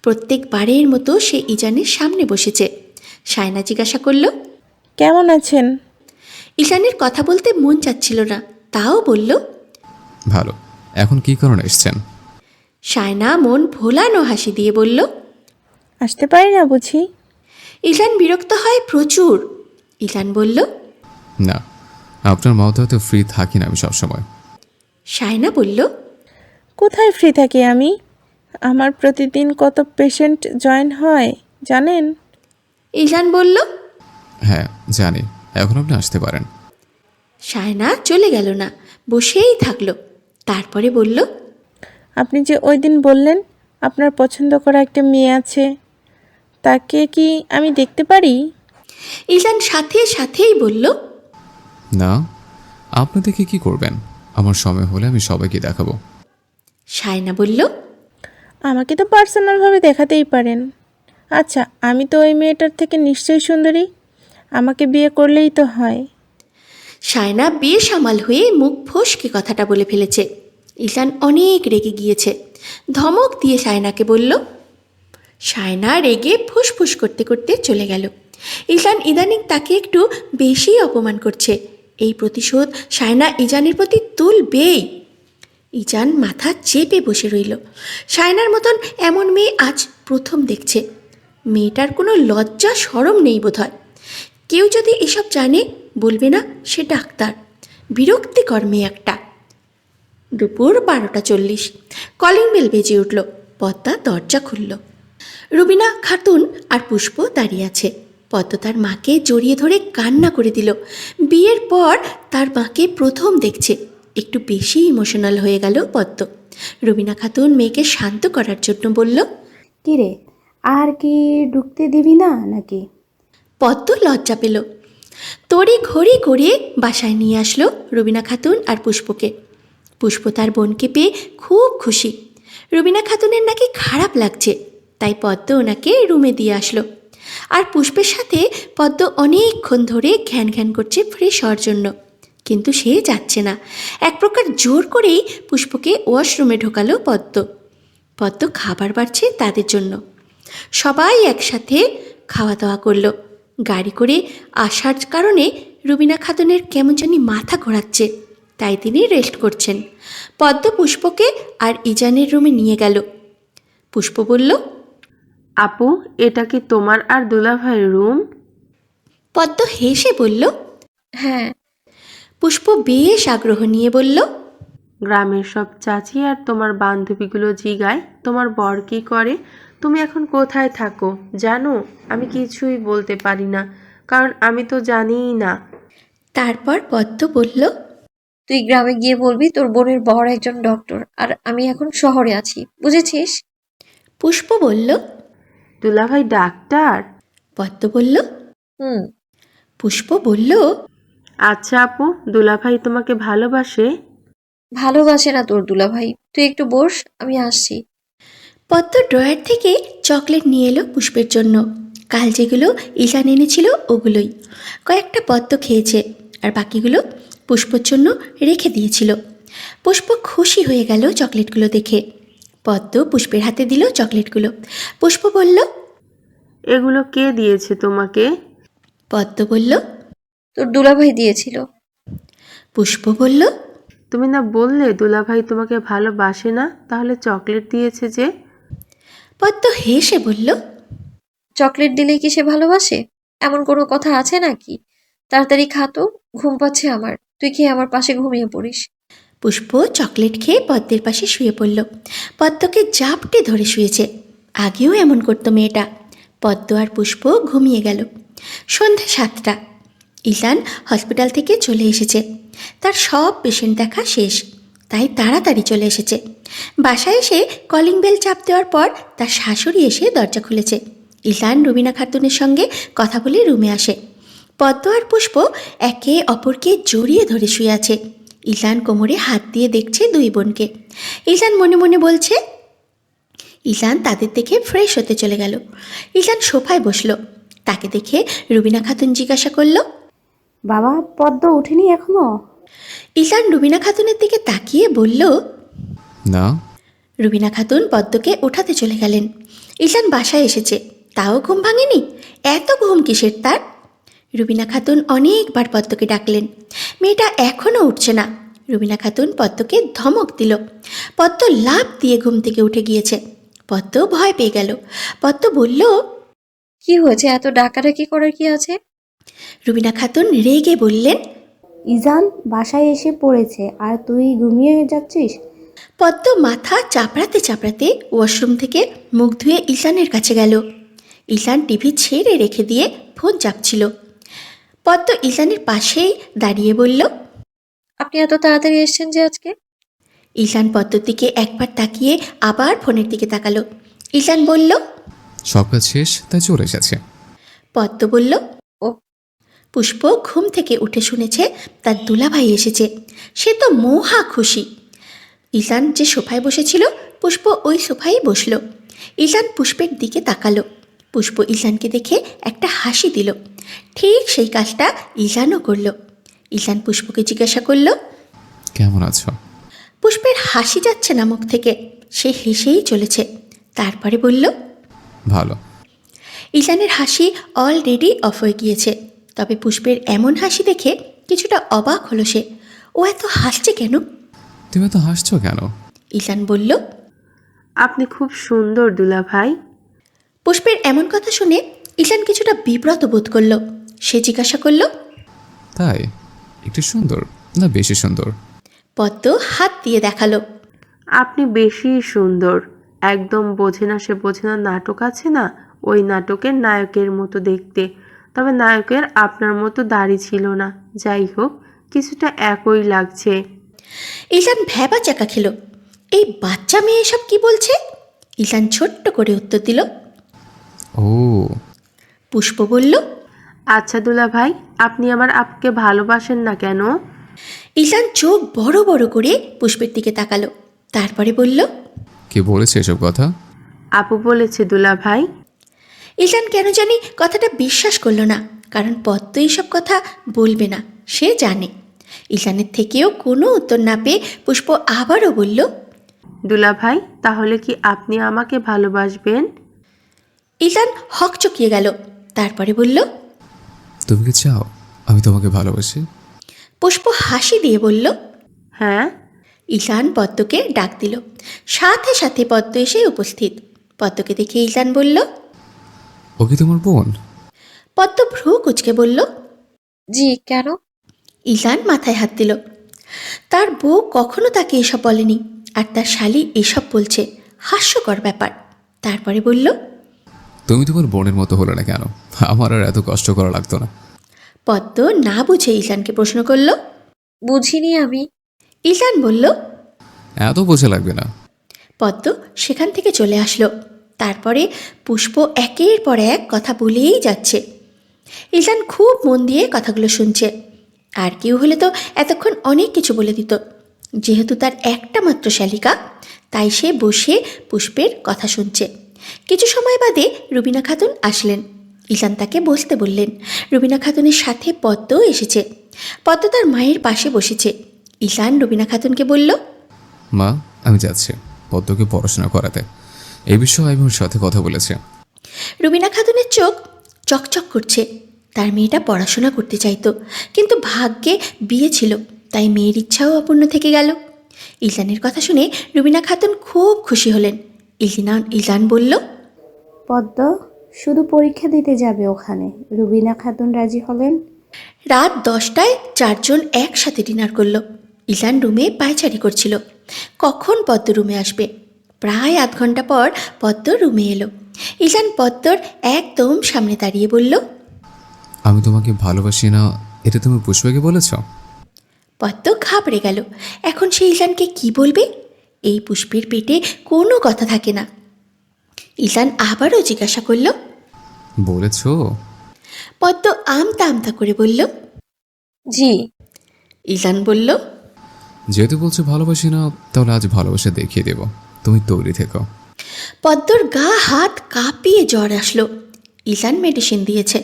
প্রত্যেকবারের মতো সে ইজানের সামনে বসেছে। সায়না জিজ্ঞাসা করল, কেমন আছেন? ইজানের কথা বলতে মন চাচ্ছিল না, তাও বলল, ভালো, এখন কী কারণে এসছেন? সায়না মন ভোলানো হাসি দিয়ে বলল। আসতে পারি না বুঝি? ইলান বিরক্ত হয় প্রচুর। ইলান বলল। না, আপনার মতো এত ফ্রি থাকি না আমি সবসময়। সায়না বলল। কোথায় ফ্রি থাকি আমি? আমার প্রতিদিন কত পেশেন্ট জয়েন হয় জানেন? ইলান বলল। হ্যাঁ জানি, এখন আপনি আসতে পারেন। সায়না চলে গেল না, বসেই থাকলো। তারপরে বলল। আপনি যে ওই দিন বললেন আপনার পছন্দ করা একটা মেয়ে আছে, তাকে কি আমি দেখতে পারি? ইলান সাথে সাথেই বলল। না, আপনি দেখে কি করবেন? আমার সময় হলে আমি সবাইকে দেখাবো। সায়না বলল। আমাকে তো পার্সোনালভাবে দেখাতেই পারেন। আচ্ছা, আমি তো ওই মেয়েটার থেকে নিশ্চয়ই সুন্দরী, আমাকে বিয়ে করলেই তো হয়। সায়না বেসামাল হয়ে মুখ ফসকে কথাটা বলে ফেলেছে। ইলান অনেক রেগে গিয়েছে। ধমক দিয়ে সায়নাকে বলল। সায়না রেগে ফুসফুস করতে করতে চলে গেল। ইলান ইদানিং তাকে একটু বেশি অপমান করছে। এই প্রতিশোধ সায়না ইজানের প্রতি তুলবেই। ইজান মাথা চেপে বসে রইল। সায়নার মতন এমন মেয়ে আজ প্রথম দেখছে। মেয়েটার কোনো লজ্জা শরম নেই বোধহয়। কেউ যদি এসব জানে বলবে না সে ডাক্তার। বিরক্তিকর মেয়ে একটা। দুপুর 12:40। কলিং বেল বেজে উঠল। পদ্মা দরজা খুলল। রুবিনা খাতুন আর পুষ্প দাঁড়িয়ে আছে। পদ্ম তার মাকে জড়িয়ে ধরে কান্না করে দিল। বিয়ের পর তার মাকে প্রথম দেখছে। একটু বেশি ইমোশনাল হয়ে গেল পদ্ম। রুবিনা খাতুন মেয়েকে শান্ত করার জন্য বলল। কি রে, আর কি ঢুকতে দিবি না নাকি? পদ্ম লজ্জা পেল। তড়ি ঘড়ি করে বাসায় নিয়ে আসলো রুবিনা খাতুন আর পুষ্পকে। পুষ্প তার বোনকে পেয়ে খুব খুশি। রুবিনা খাতুনের নাকি খারাপ লাগছে, তাই পদ্ম ওনাকে রুমে দিয়ে আসলো। আর পুষ্পের সাথে পদ্ম অনেকক্ষণ ধরে ঘ্যান ঘ্যান করছে ফ্রেশ হওয়ার জন্য, কিন্তু সে যাচ্ছে না। এক প্রকার জোর করেই পুষ্পকে ওয়াশরুমে ঢোকালো পদ্ম। পদ্ম খাবার বাড়ছে তাদের জন্য। সবাই একসাথে খাওয়া দাওয়া করলো। গাড়ি করে আসার কারণে রুবিনা খাতুনের কেমন জানি মাথা ঘোরাচ্ছে, তাই তিনি রেস্ট করছেন। পদ্ম পুষ্পকে আর ইজানের রুমে নিয়ে গেল। পুষ্প বলল। আপু, এটা কি তোমার আর দুলাভাইয়ের রুম? পদ্ম হেসে বলল। হ্যাঁ। পুষ্প বেশ আগ্রহ নিয়ে বলল। গ্রামের সব চাচি আর তোমার বান্ধবীগুলো জিগায় তোমার বর কি করে, তুমি এখন কোথায় থাকো জানো? আমি কিছুই বলতে পারি না, কারণ আমি তো জানিই না। তারপর পদ্ম বলল। তুই গ্রামে গিয়ে বলবি তোর বোনের বর একজন ডক্টর, আর আমি এখন শহরে আছি, বুঝেছিস? পুষ্প বলল। দুলাভাই ডাক্তার? পদ্ম বলল। হুম। পুষ্প বলল। আচ্ছা আপু, দুলাভাই তোমাকে ভালোবাসে? ভালোবাসে না তোর দুলাভাই, তুই একটু বস, আমি আসছি। পদ্ম ড্রয়ার থেকে চকলেট নিয়ে এলো পুষ্পের জন্য। কাল যেগুলো ইলান এনেছিল ওগুলোই। কয়েকটা পদ্ম খেয়েছে, আর বাকিগুলো পুষ্পর জন্য রেখে দিয়েছিল। পুষ্প খুশি হয়ে গেল চকলেটগুলো দেখে। পদ্ম পুষ্পের হাতে দিল চকলেটগুলো। পুষ্প বলল। এগুলো কে দিয়েছে তোমাকে? পদ্ম বলল। তোর দুলাভাই দিয়েছিল। পুষ্প বলল। তুমি না বললে দুলাভাই তোমাকে ভালোবাসে না, তাহলে চকলেট দিয়েছে যে? পদ্ম হেসে বলল। চকলেট দিলেই কি সে ভালোবাসে? এমন কোনো কথা আছে নাকি? তাড়াতাড়ি খা তো, ঘুম পাচ্ছে আমার, তুই খেয়ে আমার পাশে ঘুমিয়ে পড়িস। পুষ্প চকলেট খেয়ে পদ্মের পাশে শুয়ে পড়ল। পদ্মকে জাপটে ধরে শুয়েছে। আগেও এমন করতো মেয়েটা। পদ্ম আর পুষ্প ঘুমিয়ে গেল। সন্ধ্যা 7টা। ইলান হসপিটাল থেকে চলে এসেছে। তার সব পেশেন্ট দেখা শেষ, তাই তাড়াতাড়ি চলে এসেছে। বাসায় এসে কলিং বেল চাপ দেওয়ার পর তার শাশুড়ি এসে দরজা খুলেছে। ইলান রুবিনা খাতুনের সঙ্গে কথা বলে রুমে আসে। পদ্ম আর পুষ্প একে অপরকে জড়িয়ে ধরে শুয়ে আছে। ইলান কোমরে হাত দিয়ে দেখছে দুই বোনকে। ইলান মনে মনে বলছে। ইলান তাদের দেখে ফ্রেশ হতে চলে গেল। ইলান সোফায় বসলো। তাকে দেখে রুবিনা খাতুন জিজ্ঞাসা করল। বাবা, পদ্ম ওঠেনি এখনো? ইলান রুবিনা খাতুনের দিকে তাকিয়ে বলল। না। রুবিনা খাতুন পদ্মকে ওঠাতে চলে গেলেন। ইলান বাসায় এসেছে, তাও ঘুম ভাঙেনি। এত ঘুম কিসের তার? রুবিনা খাতুন অনেকবার পদ্মকে ডাকলেন। মেয়েটা এখনও উঠছে না। রুবিনা খাতুন পদ্মকে ধমক দিল। পদ্ম লাফ দিয়ে ঘুম থেকে উঠে গিয়েছে। পদ্ম ভয় পেয়ে গেল। পদ্ম বলল, কি হয়েছে? এত ডাকাডাকি করার কি আছে? রুবিনা খাতুন রেগে বললেন। ইজান বাসায় এসে পড়েছে আর তুই ঘুমিয়ে যাচ্ছিস। পদ্ম মাথা চাপড়াতে চাপড়াতে ওয়াশরুম থেকে মুখ ধুয়ে ঈশানের কাছে গেল। ঈশান টিভি ছেড়ে রেখে দিয়ে ফোন চাপছিল। পদ্ম ঈশানের পাশেই দাঁড়িয়ে বলল, আপনি এত তাড়াতাড়ি এসেছেন যে আজকে? ঈশান পদ্মর দিকে একবার তাকিয়ে আবার ফোনের দিকে তাকালো। ঈশান বলল, সব কাজ শেষ, তাই চলে এসেছে। পদ্ম বলল, ও। পুষ্প ঘুম থেকে উঠে শুনেছে তার দুলাভাই এসেছে। সে তো মহা খুশি। ঈশান যে সোফায় বসেছিল পুষ্প ওই সোফায় বসলো। ঈশান পুষ্পের দিকে তাকালো। পুষ্প ঈশানকে দেখে একটা হাসি দিল। ঠিক সেই কাজটা ঈশানও করল। ঈশান পুষ্পকে জিজ্ঞাসা করল, কেমন আছো? পুষ্পের হাসি যাচ্ছে না মুখ থেকে, সে হেসেই চলেছে। তারপরে বলল, ভালো। ঈশানের হাসি অলরেডি অফ হয়ে গিয়েছে। তবে পুষ্পের এমন হাসি দেখে কিছুটা অবাক হলো সে। ও এত হাসছে কেন? তুমি তো হাসছো কেন? ঈশান বলল। আপনি খুব সুন্দর দুলাভাই। পুষ্পের এমন কথা শুনে ঈশান কিছুটা বিব্রত বোধ করল। সে জিজ্ঞাসা করল, তাই? একটু সুন্দর না বেশি সুন্দর? পদ্ম হাত দিয়ে দেখালো। আপনি বেশি সুন্দর। একদম বোঝে না সে বোঝে না নাটক আছে না, ওই নাটকের নায়কের মতো দেখতে। তবে নায়কের আপনার মতো দাড়ি ছিল না। যাই হোক, কিছুটা একই লাগছে। ঈশান ভ্যাবা চাকা খেল। এই বাচ্চা মেয়ে এসব কি বলছে? ঈশান ছোট্ট করে উত্তর দিল। ও। পুষ্প বলল, আচ্ছা দুলাভাই, আপনি আমার আপকে ভালোবাসেন না কেন? ঈশান চোখ বড় বড় করে পুষ্পের দিকে তাকালো। তারপরে বলল, কে বলেছে এসব কথা? আপু বলেছে দুলাভাই। ঈশান কেন জানি কথাটা বিশ্বাস করলো না, কারণ পদ্ম এইসব কথা বলবে না, সে জানে। ঈশানের থেকেও কোনো উত্তর না পেয়ে পুষ্প আবারও বলল, দুলাভাই, তাহলে কি আপনি আমাকে ভালোবাসবেন? ঈশান হকচকিয়ে গেল। তারপরে বলল, তুমি কি চাও আমি তোমাকে ভালোবাসি? পুষ্প হাসি দিয়ে বলল, হ্যাঁ। ঈশান পদ্মকে ডাক দিল। সাথে সাথে পদ্ম এসে উপস্থিত। পদ্মকে দেখে ঈশান বলল, ও কি তোমার বোন? পদ্ম ভ্রু কুচকে বলল, জি, কেন? ঈশান মাথায় হাত দিল। তার বউ কখনো তাকে এসব বলেনি, আর তার শালি এসব বলছে, হাস্যকর ব্যাপার। তারপরে বলল, তুমি তোমার বোনের মতো হলে না কেন? আমার আর এত কষ্ট করা লাগতো না। পদ্ম না বুঝে ঈশানকে প্রশ্ন করল। বুঝিনি আমি। ঈশান বলল, এত বোঝা লাগবে না। পদ্ম সেখান থেকে চলে আসলো। তারপরে পুষ্প একের পর এক কথা বলেই যাচ্ছে। ঈশান খুব মন দিয়ে কথাগুলো শুনছে। আর কেউ হলে তো এতক্ষণ অনেক কিছু বলে দিত। যেহেতু তার একটা মাত্র শালিকা, তাই সে বসে পুষ্পের কথা শুনছে। কিছু সময় বাদে রুবিনা খাতুন আসলেন। ঈশান তাকে বসতে বললেন। রুবিনা খাতুনের সাথে পদ্মও এসেছে। পদ্ম তার মায়ের পাশে বসেছে। ঈশান রুবিনা খাতুনকে বলল, মা, আমি যাচ্ছি পদ্মকে পড়াশোনা করাতে। এই বিষয়ে আমি ওর সাথে কথা বলেছি। রুবিনা খাতুনের চোখ চকচক করছে। তার মেয়েটা পড়াশোনা করতে চাইতো, কিন্তু ভাগ্যে বিয়ে ছিল, তাই মেয়ের ইচ্ছাও অপূর্ণ থেকে গেল। ঈশানের কথা শুনে রুবিনা খাতুন খুব খুশি হলেন। ঈশান বলল, পদ্ম শুধু পরীক্ষা দিতে যাবে ওখানে। রুবিনা খাতুন রাজি হলেন। রাত 10টায় চারজন একসাথে ডিনার করলো। ঈশান রুমে পায়চারি করছিল, কখন পদ্ম রুমে আসবে। প্রায় আধ ঘন্টা পর পদ্ম রুমে এলো। ঈশান পদ্মর একদম সামনে দাঁড়িয়ে বলল, আমি তোমাকে ভালোবাসি না, এটা তুমি পুষ্পকে বলেছ? পদ্ম ঘাবড়ে গেল। এখন সে ঈশানকে কি বলবে? এই পুষ্পের পেটে কোনো কথা থাকে না। ঈশান আবারও জিজ্ঞাসা করল। বলেছ? পদ্ম আমতা আমতা করে বলল, জি। ঈশান বলল, যেহেতু বলছো ভালোবাসি না, তাহলে আজ ভালোবাসা দেখিয়ে দেব। তুমি তৈরি থেকো। পদ্মর গা হাত কাঁপিয়ে জ্বর আসলো। ঈশান মেডিসিন দিয়েছে,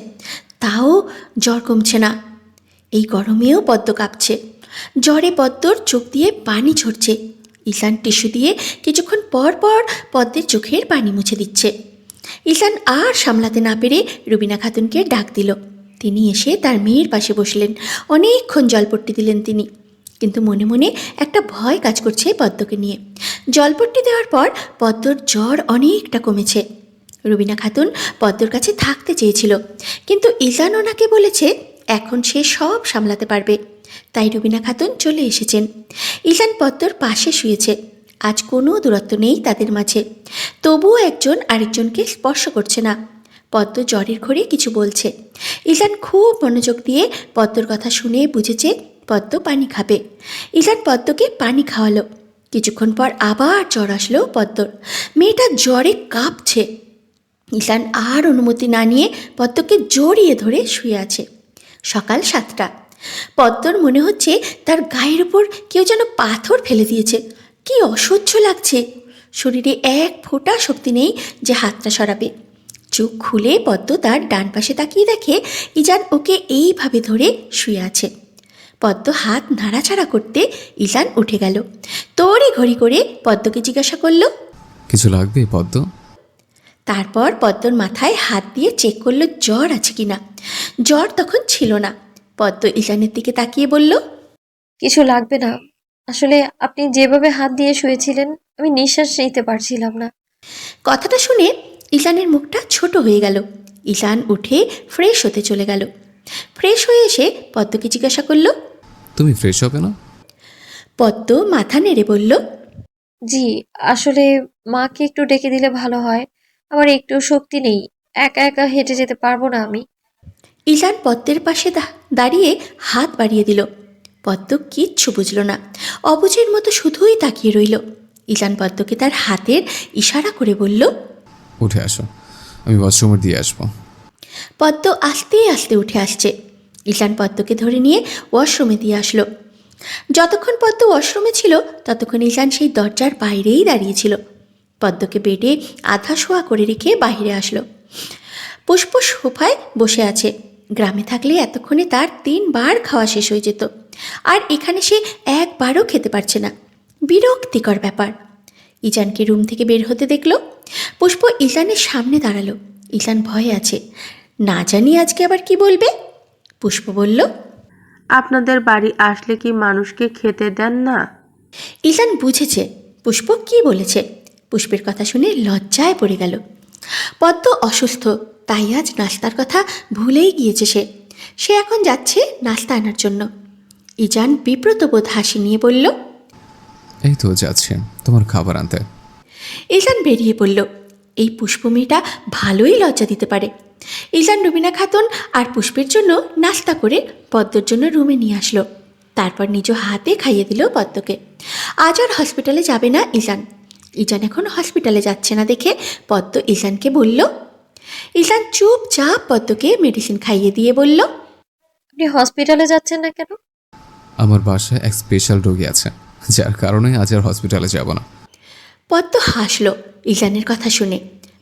তাও জ্বর কমছে না। এই গরমেও পদ্ম কাঁপছে। জ্বরে পদ্মর চোখ দিয়ে পানি ঝরছে। ঈশান টিস্যু দিয়ে কিছুক্ষণ পর পর পদ্মের চোখের পানি মুছে দিচ্ছে। ঈশান আর সামলাতে না পেরে রুবিনা খাতুনকে ডাক দিল। তিনি এসে তার মেয়ের পাশে বসলেন। অনেকক্ষণ জলপট্টি দিলেন তিনি। কিন্তু মনে মনে একটা ভয় কাজ করছে পদ্মকে নিয়ে। জলপট্টি দেওয়ার পর পদ্মর জ্বর অনেকটা কমেছে। রুবিনা খাতুন পদ্মর কাছে থাকতে চেয়েছিল, কিন্তু ইজান ওনাকে বলেছে এখন সে সব সামলাতে পারবে। তাই রুবিনা খাতুন চলে এসেছেন। ইজান পদ্মর পাশে শুয়েছে। আজ কোনো দূরত্ব নেই তাদের মাঝে, তবুও একজন আরেকজনকে স্পর্শ করছে না। পদ্ম জ্বরের ঘরে কিছু বলছে। ইজান খুব মনোযোগ দিয়ে পদ্মর কথা শুনে বুঝেছে পদ্ম পানি খাবে। ইজান পদ্মকে পানি খাওয়ালো। কিছুক্ষণ পর আবার জ্বর আসলো পদ্মর। মেয়েটা জ্বরে কাঁপছে। ইজান আর অনুমতি না নিয়ে পদ্মকে জড়িয়ে ধরে শুয়ে আছে। সকাল 7টা। পদ্মর মনে হচ্ছে তার গায়ের ওপর কেউ যেন পাথর ফেলে দিয়েছে। কি অসহ্য লাগছে। শরীরে এক ফোঁটা শক্তি নেই যে হাতটা সরাবে। চোখ খুলে পদ্ম তার ডান পাশে তাকিয়ে দেখে ইজান ওকে এইভাবে ধরে শুয়ে আছে। পদ্ম হাত নাড়াচাড়া করতে ইজান উঠে গেল। তড়ি ঘড়ি করে পদ্মকে জিজ্ঞাসা করল, কিছু লাগবে পদ্ম? তারপর পদ্মর মাথায় হাত দিয়ে চেক করলো জ্বর আছে কিনা। জ্বর তখন ছিল না। পদ্ম ইজানের দিকে তাকিয়ে বলল, কিছু লাগবে না। আসলে আপনি যেভাবে হাত দিয়ে শুয়েছিলেন আমি নিঃশ্বাস নিতে পারছিলাম না। কথাটা শুনে ইজানের মুখটা ছোট হয়ে গেল। ইজান উঠে ফ্রেশ হতে চলে গেল। ফ্রেশ হয়ে এসে পদ্মকে জিজ্ঞাসা করলো, তুমি ফ্রেশ হবে না? পদ্ম মাথা নেড়ে বলল, জি, আসলে মাকে একটু ডেকে দিলে ভালো হয়। আমার একটু শক্তি নেই, একা একা হেঁটে যেতে পারবো না আমি। ইজান পদ্মের পাশে দাঁড়িয়ে হাত বাড়িয়ে দিল। পদ্ম কিচ্ছু বুঝল না, অবুঝের মতো শুধুই তাকিয়ে রইল। ইজান পদ্মকে তার হাতের ইশারা করে বলল, উঠে আসো, আমি ওয়াশরুমে দিয়ে আসবো। পদ্ম আস্তে আস্তে উঠে আসছে। ইজান পদ্মকে ধরে নিয়ে ওয়াশরুমে দিয়ে আসলো। যতক্ষণ পদ্ম ওয়াশরুমে ছিল ততক্ষণ ইজান সেই দরজার বাইরেই দাঁড়িয়েছিল। পদ্মকে বেডে আধা শোয়া করে রেখে বাইরে আসলো। পুষ্প সোফায় বসে আছে। গ্রামে থাকলে এতক্ষণে তার 3 বার খাওয়া শেষ হয়ে যেত, আর এখানে সে একবারও খেতে পারছে না। বিরক্তিকর ব্যাপার। ইজানকে রুম থেকে বের হতে দেখল। পুষ্প ইজানের সামনে দাঁড়ালো। ইজান ভয়ে আছে, না জানি আজকে আবার কি বলবে। পুষ্প বলল, আপনাদের বাড়ি আসলে কি মানুষকে খেতে দেন না? ইজান বুঝেছে পুষ্প কি বলেছে। পুষ্পের কথা শুনে লজ্জায় পড়ে গেল। পদ্ম অসুস্থ, তাই আজ নাস্তার কথা ভুলেই গিয়েছে সে এখন যাচ্ছে নাস্তা আনার জন্য। ইজান বিব্রতবোধ হাসি নিয়ে বলল, এই তো যাচ্ছে তোমার খাবার আনতে। ইজান বেরিয়ে পড়ল। এই পুষ্প মেয়েটা ভালোই লজ্জা দিতে পারে। ইজান রুবিনা খাতুন আর পুষ্পের জন্য নাস্তা করে পদ্মর জন্য রুমে নিয়ে আসলো। তারপর নিজ হাতে খাইয়ে দিল পদ্মকে। আজ আর হসপিটালে যাবে না ইজান। ইজান এখন হসপিটালে যাচ্ছে না দেখে পদ্ম ইজানকে বলল। ইজান চুপচাপ পদ্মকে মেডিসিন খাইয়ে দিয়ে বলল, আপনি হসপিটালে যাচ্ছেন না কেন? আমার বাসায় এক স্পেশাল রোগী আছে, যার কারণে আজ আর হসপিটালে যাব না। পদ্ম হাসলো ইজানের কথা শুনে।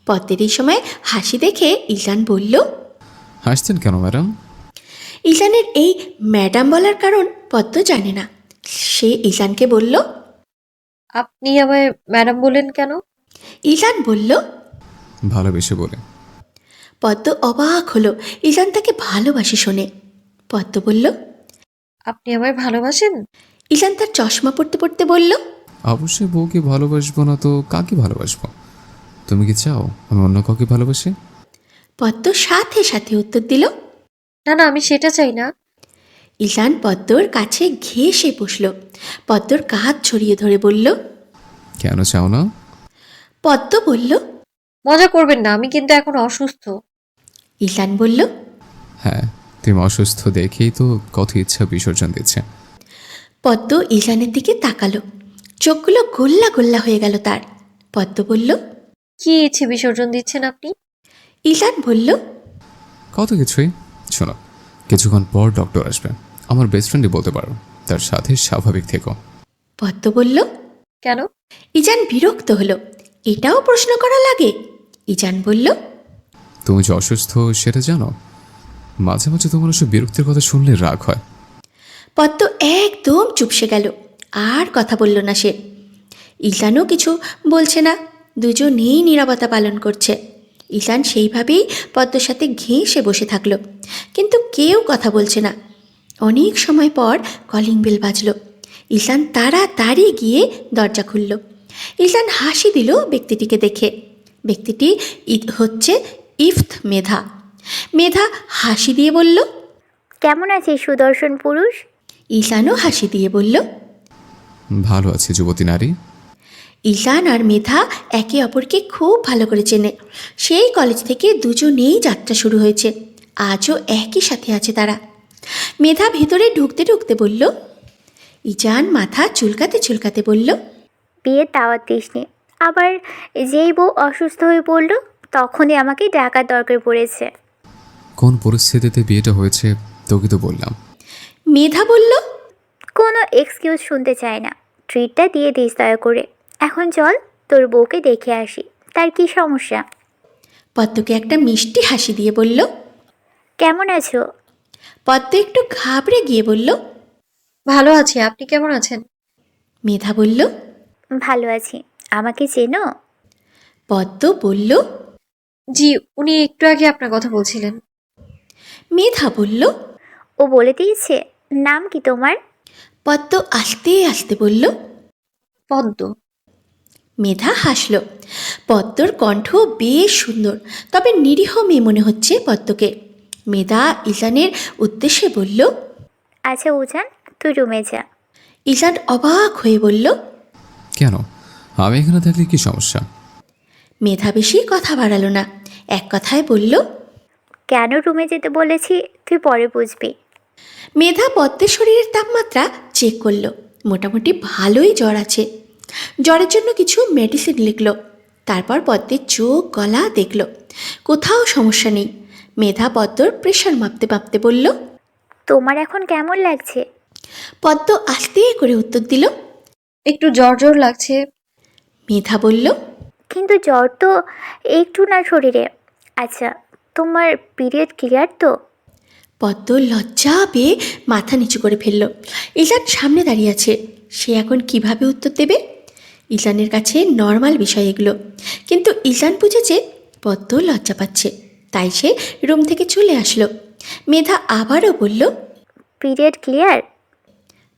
পদ্মের এই সময় হাসি দেখে ইজান বলল, হাসছেন কেন ম্যাডাম? ইজানের এই ম্যাডাম বলার কারণ পদ্ম জানে না। সে ইজানকে বলল, আপনি আমায় ম্যাডাম বলেন কেন? ইজান বলল, ভালোবেসে বলে। পদ্ম অবাক হলো ইজান তাকে ভালোবাসে শোনে। পদ্ম বলল, আপনি আমায় ভালোবাসেন? ইজান তার চশমা পড়তে পড়তে বলল, অবশ্যই বউকে ভালোবাসবো না তো কাকে ভালোবাসবো? তুমি কি চাও আমি অন্য কাউকে ভালোবাসি? পদ্ম সাথে সাথে উত্তর দিল। না না, আমি সেটা চাই না। ইজান পদ্মর কাছে ঘেঁষে বসল। পদ্মর কাঁধ ছড়িয়ে ধরে বলল, কেন চাও না? পদ্ম বলল, মজা করবেন না, আমি কিন্তু এখন অসুস্থ। ইজান বলল, হ্যাঁ, তুমি অসুস্থ দেখেই তো কত ইচ্ছা বিসর্জন দিচ্ছে। পদ্ম ইজানের দিকে তাকালো। চোখগুলো গোল্লা গোল্লা হয়ে গেল তার। পদ্ম বলল, কি ইচ্ছে বিসর্জন দিচ্ছেন আপনি? ইজান বলল, কত কিছুই। শোনো, কিছুক্ষণ পর ডক্টর আসবে, আমার বেস্ট ফ্রেন্ডই বলতে পারো, তার সাথে স্বাভাবিক থেকো। পদ্ম বলল, কেন? ইজান বিরক্ত হলো। এটাও প্রশ্ন করা লাগে? ইজান বলল, তুমি যে অসুস্থ সেটা জানো, মাঝে মাঝে তোমার ওসব বিরক্তির কথা শুনলে রাগ হয়। পদ্ম একদম চুপসে গেল, আর কথা বলল না সে। ইজানও কিছু বলছে না, দুজনেই নীরবতা পালন করছে। ইজান সেইভাবেই পদ্মর সাথে ঘেঁষে বসে থাকলো, কিন্তু কেউ কথা বলছে না। অনেক সময় পর কলিং বেল বাজল। ঈশান তাড়াতাড়ি গিয়ে দরজা খুলল। ঈশান হাসি দিল ব্যক্তিটিকে দেখে। ব্যক্তিটি হচ্ছে ইফত মেধা। মেধা হাসি দিয়ে বলল, কেমন আছিস সুদর্শন পুরুষ? ঈশানও হাসি দিয়ে বলল। ভালো আছে যুবতী নারী। ঈশান আর মেধা একে অপরকে খুব ভালো করে চেনে। সেই কলেজ থেকে দুজনেই যাত্রা শুরু হয়েছে। আজও একই সাথে আছে তারা। মেধা ভেতরে ঢুকতে ঢুকতে বলল। ঈশান মাথা চুলকাতে চুলকাতে বলল, বিয়ের দাওয়াত দিসনি, আবার যেই বউ অসুস্থ হয়ে পড়ল তখনই আমাকে ডাকার দরকার পড়েছে। কোন পরিস্থিতিতে বিয়েটা হয়েছে তোকে তো বললাম। মেধা বলল, কোনো এক্সকিউজ শুনতে চায় না, ট্রিটটা দিয়ে দিস দয়া করে। এখন চল তোর বউকে দেখে আসি, তার কি সমস্যা। পদ্মকে একটা মিষ্টি হাসি দিয়ে বলল। কেমন আছো? পদ্ম একটু ঘাবড়ে গিয়ে বলল। ভালো আছি, আপনি কেমন আছেন? মেধা বলল। ভালো আছি, আমাকে চেনো? পদ্ম বলল। জি, উনি একটু আগে আপনার কথা বলছিলেন। মেধা বলল। ও বলে দিয়েছে? নাম কি তোমার? পদ্ম আস্তে আস্তে বলল। পদ্ম। মেধা হাসল। পদ্মর কণ্ঠ বেশ সুন্দর, তবে নিরীহ মেয়ে মনে হচ্ছে পদ্মকে। মেধা ঈশানের উদ্দেশ্যে বলল। আচ্ছা উজান, তুই রুমে যা। ঈশান অবাক হয়ে বলল। কেন, আমি এখানে থাকলে কি সমস্যা? মেধা বেশি কথা বাড়ালো না, এক কথায় বলল। কেন রুমে যেতে বলেছি তুই পরে বুঝবি। মেধা পদ্মের শরীরের তাপমাত্রা চেক করলো। মোটামুটি ভালোই জ্বর আছে। জ্বরের জন্য কিছু মেডিসিন লিখল। তারপর পদ্মের চোখ গলা দেখল, কোথাও সমস্যা নেই। মেধা পদ্মর প্রেশার মাপতে মাপতে বলল। তোমার এখন কেমন লাগছে? পদ্ম আস্তে করে উত্তর দিল। একটু জ্বর জ্বর লাগছে। মেধা বলল। কিন্তু জ্বর তো একটু না শরীরে। আচ্ছা, তোমার পিরিয়ড ক্লিয়ার তো? পদ্ম লজ্জা পেয়ে মাথা নিচু করে ফেলল। ঈশান সামনে দাঁড়িয়ে আছে, সে এখন কিভাবে উত্তর দেবে? ঈশানের কাছে নর্মাল বিষয় এগুলো, কিন্তু ঈশান বুঝেছে পদ্ম লজ্জা পাচ্ছে, তাই সে রুম থেকে চলে আসলো। মেধা আবারও বলল। Period clear?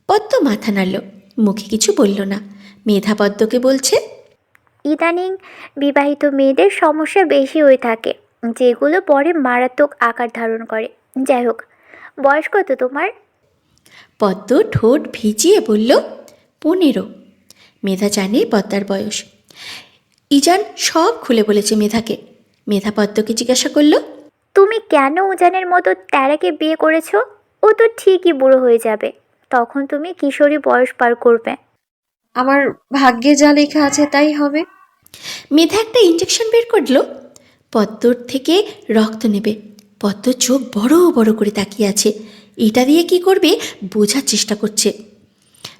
পদ্ম মাথা নাড়ল, মুখে কিছু বলল না। মেধা পদ্মকে বলছে। ইদানিং বিবাহিত মেয়েদের সমস্যা বেশি হয়ে থাকে, যেগুলো পরে মারাত্মক আকার ধারণ করে। যাই হোক, বয়স কত তোমার? পদ্ম ঠোঁট ভিজিয়ে বলল, 15। মেধা জানে পদ্মার বয়স। ইজান সব খুলে বলেছে মেধাকে। মেধা পদ্মকে জিজ্ঞাসা করল। তুমি কেন উজানের মতো তেরাকে বিয়ে করেছো? ও তো ঠিকই বুড়ো হয়ে যাবে, তখন তুমি কিশোরী বয়স পার করবে। আমার ভাগ্যে যা লেখা আছে তাই হবে। মেধা একটা ইঞ্জেকশন বের করলো। পদ্মর থেকে রক্ত নেবে। পদ্ম চোখ বড় বড় করে তাকিয়ে আছে। এটা দিয়ে কি করবে বোঝার চেষ্টা করছে।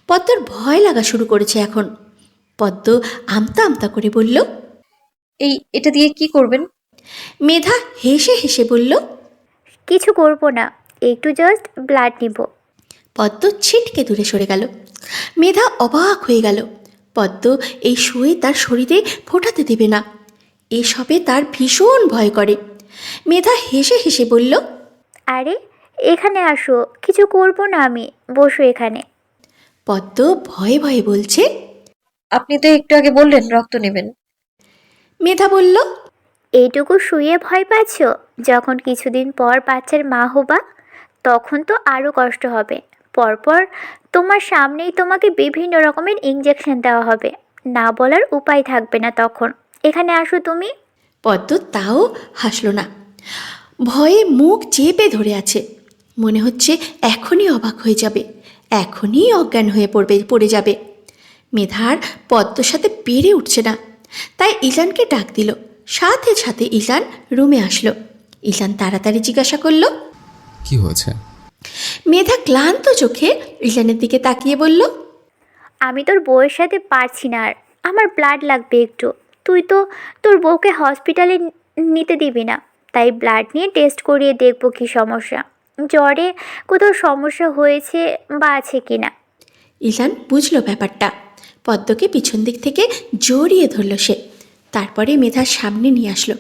পদ্মর ভয় লাগা শুরু করেছে এখন। পদ্ম আমতা আমতা করে বলল। এটা দিয়ে কি করবেন? মেধা হেসে হেসে বলল। কিছু করব না, একটু জাস্ট ব্লাড নিব। পদ্ম ছিটকে দূরে সরে গেল। মেধা অবাক হয়ে গেল। পদ্ম এই সুই তার শরীরে ফোটাতে দেবে না, এসবে তার ভীষণ ভয় করে। মেধা হেসে হেসে বলল। আরে এখানে আসো, কিছু করব না আমি, বসো এখানে। পদ্ম ভয়ে ভয়ে বলছে। আপনি তো একটু আগে বললেন রক্ত নেবেন। মেধা বলল। এইটুকু শুয়ে ভয় পাচ্ছ? যখন কিছুদিন পর বাচ্চার মা হবা তখন তো আরও কষ্ট হবে। পরপর তোমার সামনেই তোমাকে বিভিন্ন রকমের ইঞ্জেকশন দেওয়া হবে, না বলার উপায় থাকবে না তখন। এখানে আসো তুমি। পদ্ম তাও হাসল না, ভয়ে মুখ চেপে ধরে আছে। মনে হচ্ছে এখনই অবাক হয়ে যাবে, এখনই অজ্ঞান হয়ে পড়ে যাবে। মেধার পদ্মর সাথে পেরে উঠছে না, তাই ঈশানকে ডাক দিল। সাথে সাথে ঈশান রুমে আসলো। ঈশান তাড়াতাড়ি জিজ্ঞাসা করল। কি হয়েছে? মেধা ক্লান্ত চোখে ঈশানের দিকে তাকিয়ে বলল। আমি তোর বউয়ের সাথে পারছি না আর, আমার ব্লাড লাগবে একটু। তুই তো তোর বউকে হসপিটালে নিতে দিবি না, তাই ব্লাড নিয়ে টেস্ট করিয়ে দেখবো কী সমস্যা, জ্বরে কোথাও সমস্যা হয়েছে বা আছে কি না। ঈশান বুঝলো ব্যাপারটা। পদ্মকে পিছন দিক থেকে জড়িয়ে ধরল সে। তারপরে মেধার সামনে নিয়ে আসলো।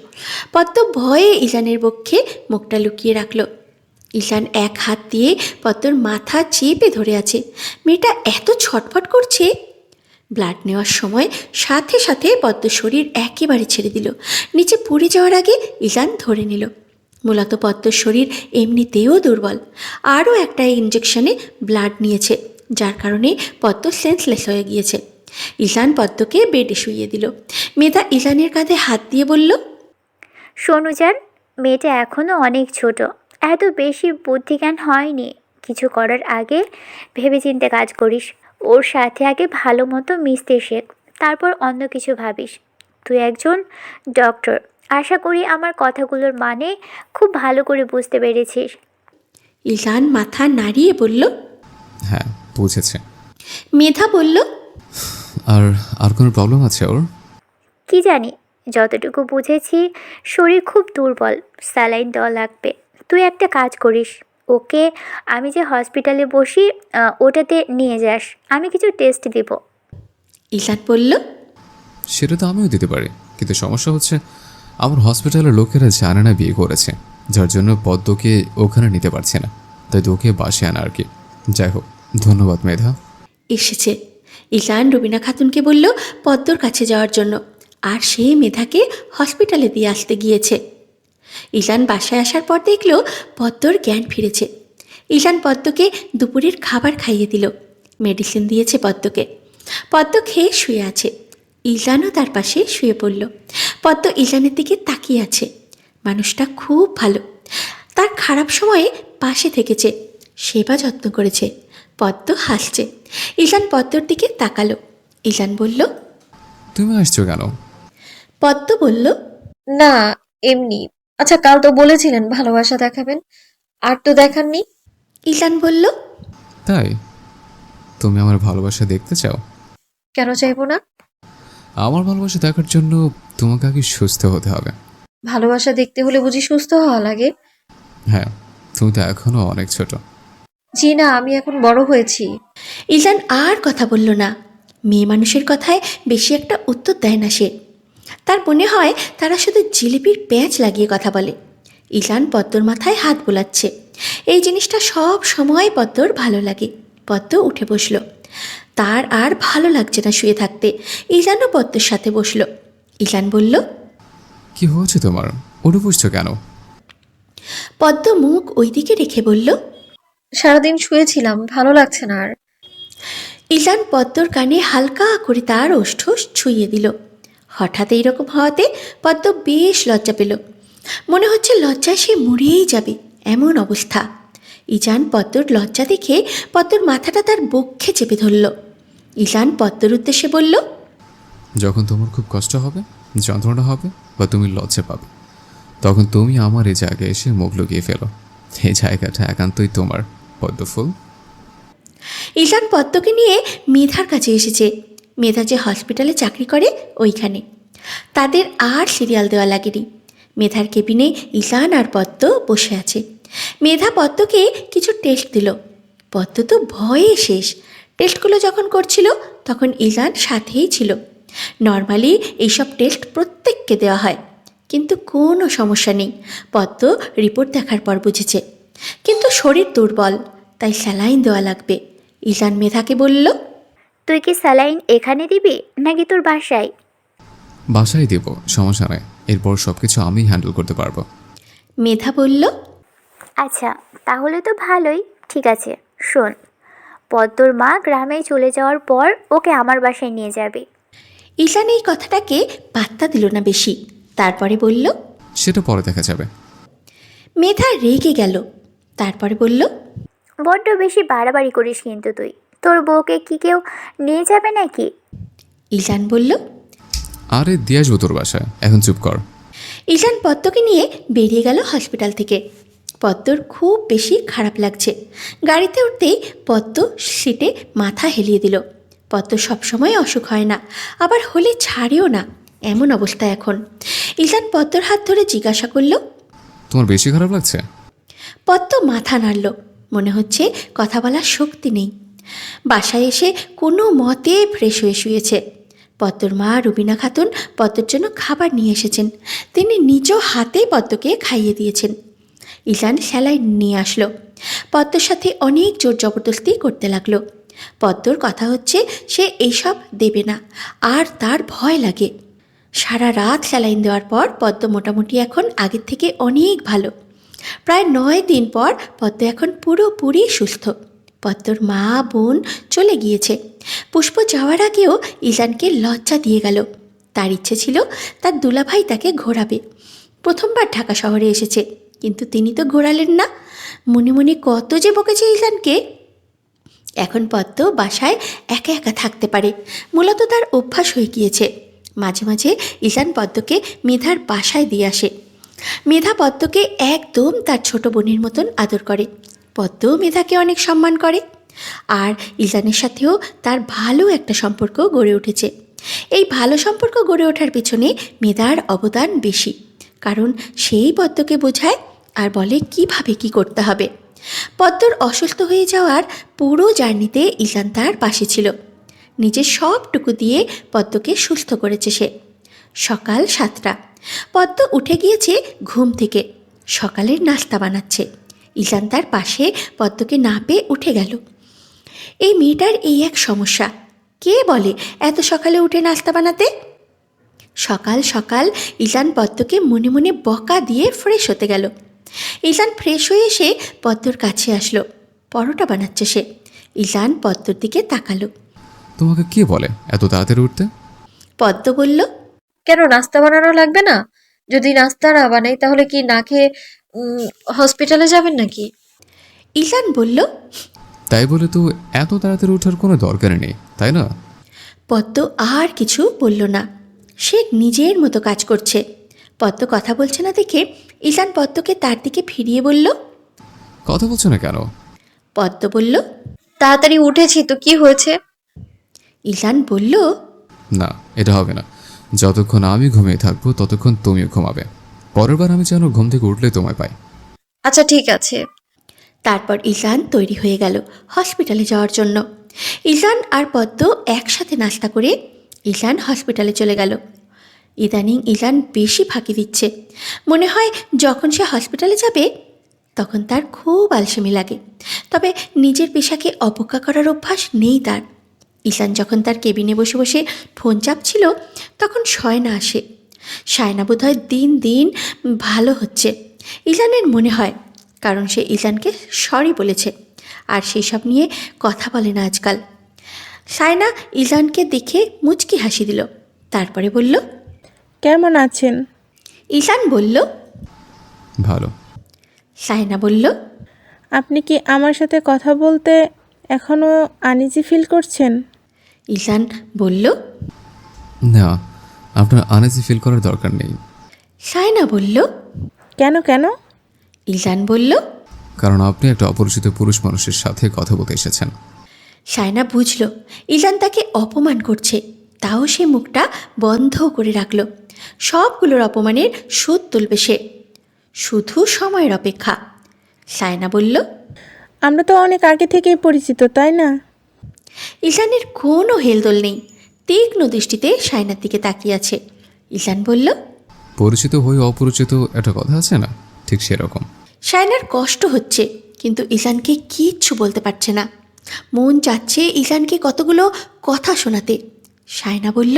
পদ্ম ভয়ে ঈশানের বক্ষে মুখটা লুকিয়ে রাখল। ঈশান এক হাত দিয়ে পদ্মর মাথা চেপে ধরে আছে। মেয়েটা এত ছটফট করছে। ব্লাড নেওয়ার সময় সাথে সাথে পদ্ম শরীর একেবারে ছেড়ে দিল। নিচে পড়ে যাওয়ার আগে ঈশান ধরে নিল। মূলত পদ্মর শরীর এমনিতেও দুর্বল, আরও একটা ইঞ্জেকশনে ব্লাড নিয়েছে, যার কারণে পদ্ম সেন্সলেস হয়ে গিয়েছে। ঈশান পদ্মকে বেডে শুইয়ে দিল। মেধা ঈশানের কাঁধে হাত দিয়ে বলল, সোনুজান, মেয়েটা এখনও অনেক ছোট, এত বেশি বুদ্ধিজ্ঞান হয়নি। কিছু করার আগে ভেবেচিন্তে কাজ করিস। ওর সাথে আগে ভালো মতো মিশতে শেখ, তারপর অন্য কিছু ভাবিস। তুই একজন ডক্টর, আশা করি আমার কথাগুলোর মানে খুব ভালো করে বুঝতে পেরেছিস। ঈশান মাথা নাড়িয়ে বলল। হ্যাঁ, বুঝেছে। মেধা বলল, আর আর কোনো প্রবলেম আছে ওর? কি জানি, যতটুকু বুঝেছি শরীর খুব দুর্বল, স্যালাইন দেওয়া লাগবে। তুই একটা কাজ করিস, ওকে আমি যে হসপিটালে বসি ওটাতে নিয়ে যাস, আমি কিছু টেস্ট দিব। ঈশান বলল, সেটা তো আমিও দিতে পারি, কিন্তু সমস্যা হচ্ছে আমার হসপিটালের লোকেরা জানে না বিয়ে করেছে, যার জন্য পদ্মকে ওখানে নিতে পারছে না, তাই তোকে বাসে আনা আর কি। যাই হোক, ধন্যবাদ মেধা। এসেছে। ঈশান রুবিনা খাতুনকে বলল পদ্মর কাছে যাওয়ার জন্য, আর সে মেধাকে হসপিটালে দিয়ে আসতে গিয়েছে। ঈশান বাসায় আসার পর দেখল পদ্মর জ্ঞান ফিরেছে। ঈশান পদ্মকে দুপুরের খাবার খাইয়ে দিল, মেডিসিন দিয়েছে পদ্মকে। পদ্ম খেয়ে শুয়ে আছে। ঈশানও তার পাশে শুয়ে পড়ল। পদ্ম ঈশানের দিকে তাকিয়ে আছে। মানুষটা খুব ভালো, তার খারাপ সময়ে পাশে থেকেছে, সেবা যত্ন করেছে। পদ্ম হাসছে। ঈশান পদ্মর দিকে তাকালো। ঈশান বলল, তুমি আসছো কেন? পদ্ম বলল, না, এমনি। আচ্ছা, কাল তো বলেছিলেন ভালোবাসা দেখাবেন, আর তো দেখাননি। ঈশান বলল, তাই তুমি আমার ভালোবাসা দেখতে চাও? কেন চাইবো না? আমার ভালোবাসা দেখার জন্য তোমাকে আগে সুস্থ হতে হবে। ভালোবাসা দেখতে হলে বুঝি সুস্থ হওয়া লাগে? হ্যাঁ, তুমি তো এখনো অনেক ছোট। জি না, আমি এখন বড় হয়েছি। ঈশান আর কথা বলল না। মেয়ে মানুষের কথায় বেশি একটা উত্তর দেয় না সে। তার মনে হয় তারা শুধু জিলিপির প্যাঁচ লাগিয়ে কথা বলে। ঈশান পদ্মর মাথায় হাত বোলাচ্ছে। এই জিনিসটা সব সময় পদ্মর ভালো লাগে। পদ্ম উঠে বসল। তার আর ভালো লাগছে না শুয়ে থাকতে। ঈশানও পদ্মর সাথে বসল। ঈশান বলল, কি হয়েছে তোমার? উঠে বসছো কেন? পদ্ম মুখ ওইদিকে রেখে বলল, সারাদিন শুয়েছিলাম, ভালো লাগছে না আর। ঈশান পদ্মর কানে হালকা করে তার ওষ্ঠ ছুঁয়ে দিল। হঠাৎ এইরকম হওয়াতে পদ্ম বেশ লজ্জা পেল। মনে হচ্ছে লজ্জায় সে মরেই যাবে, এমন অবস্থা। ঈশান পদ্মর লজ্জা দেখে পদ্মর মাথাটা তার বক্ষে চেপে ধরল। ঈশান পদ্মর উদ্দেশ্যে বলল, যখন তোমার খুব কষ্ট হবে, যন্ত্রণা হবে বা তুমি লজ্জা পাবে, তখন তুমি আমার এই জায়গায় এসে মুখ লুকিয়ে ফেলো। এই জায়গাটা একান্তই তোমার, পদ্মফুল। ঈশান পদ্মকে নিয়ে মেধার কাছে এসেছে। মেধা যে হসপিটালে চাকরি করে ওইখানে। তাদের আর সিরিয়াল দেওয়া লাগেনি। মেধার কেবিনে ঈশান আর পদ্ম বসে আছে। মেধা পদ্মকে কিছু টেস্ট দিল। পদ্ম তো ভয়ে শেষ। টেস্টগুলো যখন করছিল তখন ঈশান সাথেই ছিল। নর্মালি এইসব টেস্ট প্রত্যেককে দেওয়া হয়, কিন্তু কোনো সমস্যা নেই। পদ্ম রিপোর্ট দেখার পর বুঝেছে, কিন্তু শরীর দুর্বল, তাই স্যালাইন দেওয়া লাগবে। ঈশান মেধাকে বলল, তুই কি স্যালাইন এখানে দিবি নাকি তোর বাসায়? বাসায় দেব, সমস্যা নেই। এরপর সব কিছু আমি হ্যান্ডেল করতে পারবো। মেধা বলল, আচ্ছা, তাহলে তো ভালোই। ঠিক আছে, শোন, পদ্মর মা গ্রামে চলে যাওয়ার পর ওকে আমার বাসায় নিয়ে যাবে। ঈশান এই কথাটাকে পাত্তা দিল না বেশি। তারপরে বলল, সেটা পরে দেখা যাবে। মেধা রেগে গেল। তারপরে বলল, বড্ড বেশি বাড়াবাড়ি করিস কিন্তু তুই। তোর বউকে কি কেউ নিয়ে যাবে নাকি? ঈশান বলল, আরে দিয়ে আসবো তোর বাসায়, এখন চুপ কর। ঈশান পদ্মকে নিয়ে বেরিয়ে গেল হসপিটাল থেকে। পদ্মর খুব বেশি খারাপ লাগছে। গাড়িতে উঠতেই পদ্ম সিটে মাথা হেলিয়ে দিল। পদ্ম সবসময় অসুখ হয় না, আবার হলে ছাড়েও না, এমন অবস্থা এখন। ঈশান পদ্মর হাত ধরে জিজ্ঞাসা করল, তোমার বেশি খারাপ লাগছে? পদ্ম মাথা নাড়ল। মনে হচ্ছে কথা বলার শক্তি নেই। বাসায় এসে কোনো মতে ফ্রেশ হয়ে শুয়েছে। পদ্মর মা রুবিনা খাতুন পদ্মর জন্য খাবার নিয়ে এসেছেন। তিনি নিজ হাতে পদ্মকে খাইয়ে দিয়েছেন। ইজান স্যালাইন নিয়ে আসলো। পদ্মর সাথে অনেক জোর জবরদস্তি করতে লাগলো। পদ্মর কথা হচ্ছে সে এইসব দেবে না, আর তার ভয় লাগে। সারা রাত স্যালাইন দেওয়ার পর পদ্ম মোটামুটি এখন আগের থেকে অনেক ভালো। প্রায় 9 দিন পর পদ্ম এখন পুরোপুরি সুস্থ। পদ্মর মা বোন চলে গিয়েছে। পুষ্প যাওয়ার আগেও ইজানকে লজ্জা দিয়ে গেল। তার ইচ্ছে ছিল তার দুলাভাই তাকে ঘোরাবে। প্রথমবার ঢাকা শহরে এসেছে, কিন্তু তিনি তো ঘোরালেন না। মনে মনে কত যে বকেছে ইজানকে। এখন পদ্ম বাসায় একা একা থাকতে পারে, মূলত তার অভ্যাস হয়ে গিয়েছে। মাঝে মাঝে ইজান পদ্মকে মেধার বাসায় দিয়ে আসে। মেধা পদ্মকে একদম তার ছোট বোনের মতন আদর করে। পদ্মও মেধাকে অনেক সম্মান করে। আর ইজানের সাথেও তার ভালো একটা সম্পর্ক গড়ে উঠেছে। এই ভালো সম্পর্ক গড়ে ওঠার পিছনে মেধার অবদান বেশি, কারণ সেই পদ্মকে বোঝায় আর বলে কিভাবে কি করতে হবে। পদ্মর অসুস্থ হয়ে যাওয়ার পুরো জার্নিতে ইজান তার পাশে ছিল। নিজের সবটুকু দিয়ে পদ্মকে সুস্থ করেছে সে। সকাল 7টা, পদ্ম উঠে গিয়েছে ঘুম থেকে, সকালের নাস্তা বানাচ্ছে। ইজান তার পাশে পদ্মকে না পেয়ে উঠে গেল। এই মেয়েটার এই এক সমস্যা, কে বলে এত সকালে উঠে নাস্তা বানাতে। সকাল সকাল ইজান পদ্মকে মনে মনে বকা দিয়ে ফ্রেশ হতে গেল। ইজান ফ্রেশ হয়ে এসে পদ্মর কাছে আসলো। পরোটা বানাচ্ছে সে। ইজান পদ্মর দিকে তাকালো। তোমাকে কে বলে এত তাড়াতাড়ি উঠতে? পদ্ম বলল, কেন নাস্তা বানানো লাগবে না? যদি নাস্তা না বানাই তাহলে কি না খেয়ে হসপিটালে যাবেন নাকি? ইজান বলল, তাই বলে তো এত তাড়াতাড়ি ওঠার কোনো দরকার নেই, তাই না? পদ্ম আর কিছু বলল না। সে নিজের মতো কাজ করছে। পদ্ম কথা বলছে না দেখে ইজান পদ্মকে তার দিকে ফিরিয়ে বলল, কথা বলছো না কেন? পদ্ম বলল, তাড়াতাড়ি উঠেছি তো, কি হয়েছে? ইজান বলল, না, এটা হবে না। যতক্ষণ আমি ঘুমিয়ে থাকবো ততক্ষণ তুমিও ঘুমাবে। পরের বার আমি যেন ঘুম থেকে উঠলে তোমায় পাই। আচ্ছা ঠিক আছে। তারপর ইজান তৈরি হয়ে গেল হসপিটালে যাওয়ার জন্য। ইজান আর পদ্ম একসাথে নাস্তা করে ইজান হসপিটালে চলে গেল। ইদানিং ইজান বেশি ফাঁকি দিচ্ছে। মনে হয় যখন সে হসপিটালে যাবে তখন তার খুব আলসেমি লাগে। তবে নিজের পেশাকে অবজ্ঞা করার অভ্যাস নেই তার। ইজান যখন তার কেবিনে বসে বসে ফোন চাপছিল তখন সায়না আসে। সায়না বোধহয় দিন দিন ভালো হচ্ছে, ইজানের মনে হয়, কারণ সে ইজানকে সরি বলেছে আর সেই সব নিয়ে কথা বলে না আজকাল। সায়না ইজানকে দেখে মুচকি হাসি দিল, তারপরে বলল, কেমন আছেন? ইজান বলল, ভালো। সায়না বলল, আপনি কি আমার সাথে কথা বলতে এখনও আনইজি ফিল করছেন? ইজান বলল, না, আপনার আনইজি ফিল করার দরকার নেই। সায়না বলল, কেন কেন? ইজান বলল, কারণ আপনি একটা অপরিচিত পুরুষ মানুষের সাথে কথা বলতে এসেছেন। সায়না বুঝল ইজান তাকে অপমান করছে, তাও সে মুখটা বন্ধ করে রাখল। সবগুলোর অপমানের শোধ তুলবে সে, শুধু সময়ের অপেক্ষা। সায়না বলল, আমরা তো অনেক আগে থেকেই পরিচিত, তাই না? ইজানের কোনো হেলদোল নেই, তীক্ষ্ণ দৃষ্টিতে সায়নার দিকে তাকিয়ে আছে। ইজান বলল, পরিচিত হয়ে অপরিচিত একটা কথা আছে না, ঠিক সেরকম। সায়নার কষ্ট হচ্ছে, কিন্তু ইজানকে কিচ্ছু বলতে পারছে না। মন চাচ্ছে ইজানকে কতগুলো কথা শোনাতে। সায়না বলল,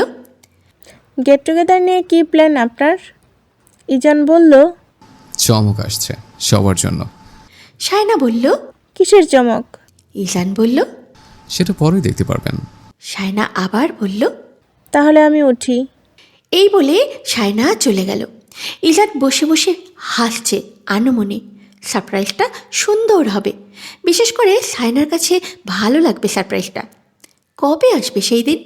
গেট টুগেদার নিয়ে কি প্ল্যান আপনার? ইজান বলল, চমক আসছে সবার জন্য। সায়না বলল, কিসের চমক? ইজান বলল, সেটা পরেই দেখতে পারবেন। সায়না আবার বলল, তাহলে আমি উঠি। এই বলে সায়না চলে গেল। ইজান বসে বসে হাসছে আনমনে। সারপ্রাইজটা সুন্দর হবে, বিশেষ করে সায়নার কাছে ভালো লাগবে সারপ্রাইজটা। কবে আসবে সেই দিন?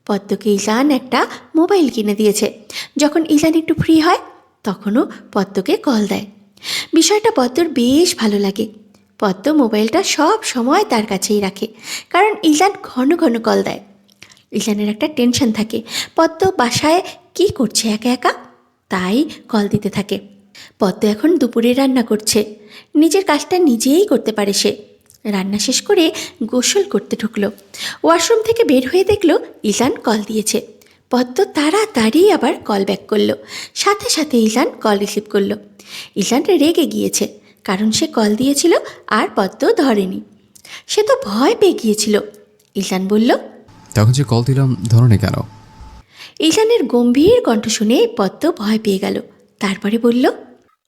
পদ্মকে ইজান একটা মোবাইল কিনে দিয়েছে। যখন ইজান একটু ফ্রি হয় তখনও পদ্মকে কল দেয়। বিষয়টা পদ্মর বেশ ভালো লাগে। পদ্ম মোবাইলটা সব সময় তার কাছেই রাখে, কারণ ইজান ঘন ঘন কল দেয়। ইজানের একটা টেনশন থাকে, পদ্ম বাসায় কি করছে একা একা, তাই কল দিতে থাকে। পদ্ম এখন দুপুরে রান্না করছে। নিজের কাজটা নিজেই করতে পারে সে। রান্না শেষ করে গোসল করতে ঢুকলো। ওয়াশরুম থেকে বের হয়ে দেখলো ইজান কল দিয়েছে। পদ্ম তাড়াতাড়ি আবার কল ব্যাক করলো। সাথে সাথে ইজান কল রিসিভ করলো। ইজান রেগে গিয়েছে, কারণ সে কল দিয়েছিল আর পদ্ম ধরেনি। সে তো ভয় পেয়ে গিয়েছিল। ঈশান বলল, তখন যে কল দিলাম ধরনে কেন? ঈশানের গম্ভীর কণ্ঠ শুনে পদ্ম ভয় পেয়ে গেল। তারপরে বলল,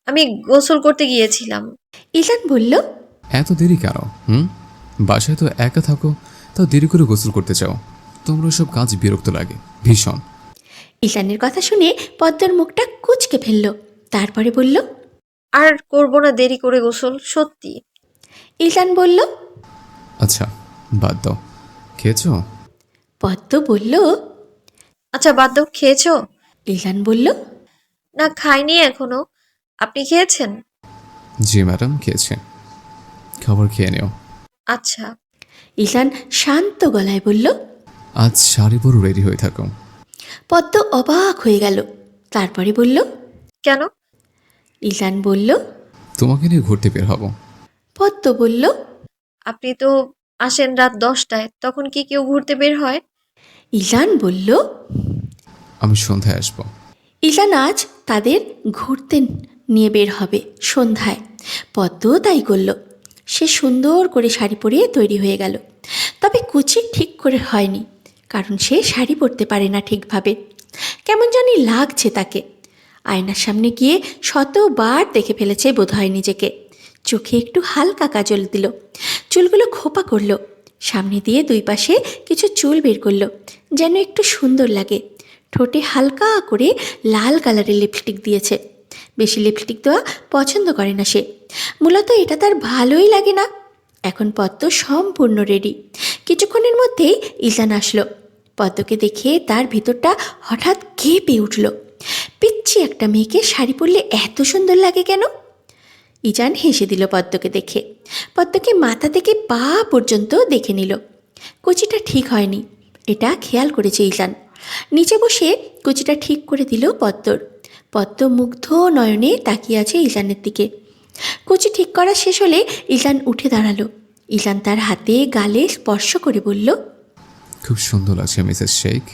আমি গোসল করতে গিয়েছিলাম। ঈশান বলল, এত দেরি কেন? বাসায় তো একা থাকো, তাও দেরি করে গোসল করতে চাও। তোমরা সব কাজ বিরক্ত লাগে ভীষণ। ঈশানের কথা শুনে পদ্মর মুখটা কুঁচকে ফেলল। তারপরে বলল, আর করব না দেরি করে গোসল, সত্যি। ঈশান বলল, আচ্ছা বাদ দাও। খেয়েছো? পদ্ম বলল, আচ্ছা বাদ দাও, খেয়েছো? ঈশান বলল, না খাইনি এখনো। আপনি খেয়েছেন? জি ম্যাডাম, খেয়েছে। খাবার খেয়ে নিও। আচ্ছা। ঈশান শান্ত গলায় বলল। আজ শাড়ি পরে রেডি হয়ে থাকো। পদ্ম অবাক হয়ে গেল। তারপরে বলল, কেন? ঈশান বলল। তোমাকে নিয়ে ঘুরতে বের হব। পদ্ম বলল, আপনি তো আসেন রাত 10টায়, তখন কি কেউ ঘুরতে বের হয়? ঈশান বলল। আমি সন্ধ্যায় আসবো। ঈশান আজ তাদের ঘুরতে নিয়ে বের হবে সন্ধ্যায়। পদ্মও তাই করল। সে সুন্দর করে শাড়ি পরে তৈরি হয়ে গেল। তবে কুচি ঠিক করে হয়নি, কারণ সে শাড়ি পরতে পারে না ঠিকভাবে। কেমন জানি লাগছে তাকে। আয়নার সামনে গিয়ে শতবার দেখে ফেলেছে বোধহয় নিজেকে। চোখে একটু হালকা কাজল দিল, চুলগুলো খোপা করলো, সামনে দিয়ে দুই পাশে কিছু চুল বের করলো যেন একটু সুন্দর লাগে। ঠোঁটে হালকা করে লাল কালারের লিপস্টিক দিয়েছে। বেশি লিপস্টিক দেওয়া পছন্দ করে না সে, মূলত এটা তার ভালোই লাগে না। এখন পদ্ম সম্পূর্ণ রেডি। কিছুক্ষণের মধ্যেই ঈশান আসলো। পদ্মকে দেখে তার ভিতরটা হঠাৎ কেঁপে উঠল। পিচ্ছি একটা মেয়েকে শাড়ি পরলে এত সুন্দর লাগে কেন? ঈশান হেসে দিল পদ্মকে দেখে। পদ্মকে মাথা থেকে পা পর্যন্ত দেখে নিল। কুচিটা ঠিক হয়নি, এটা খেয়াল করেছে ঈশান। নিচে বসে কুচিটা ঠিক করে দিল পদ্মর। পদ্ম মুগ্ধ নয়নে তাকিয়ে আছে ঈশানের দিকে। কুচি ঠিক করা শেষ হলে ঈশান উঠে দাঁড়ালো। ঈশান তার হাতে গালে স্পর্শ করে বলল, খুব সুন্দর লাগছে মিসেস শেখ।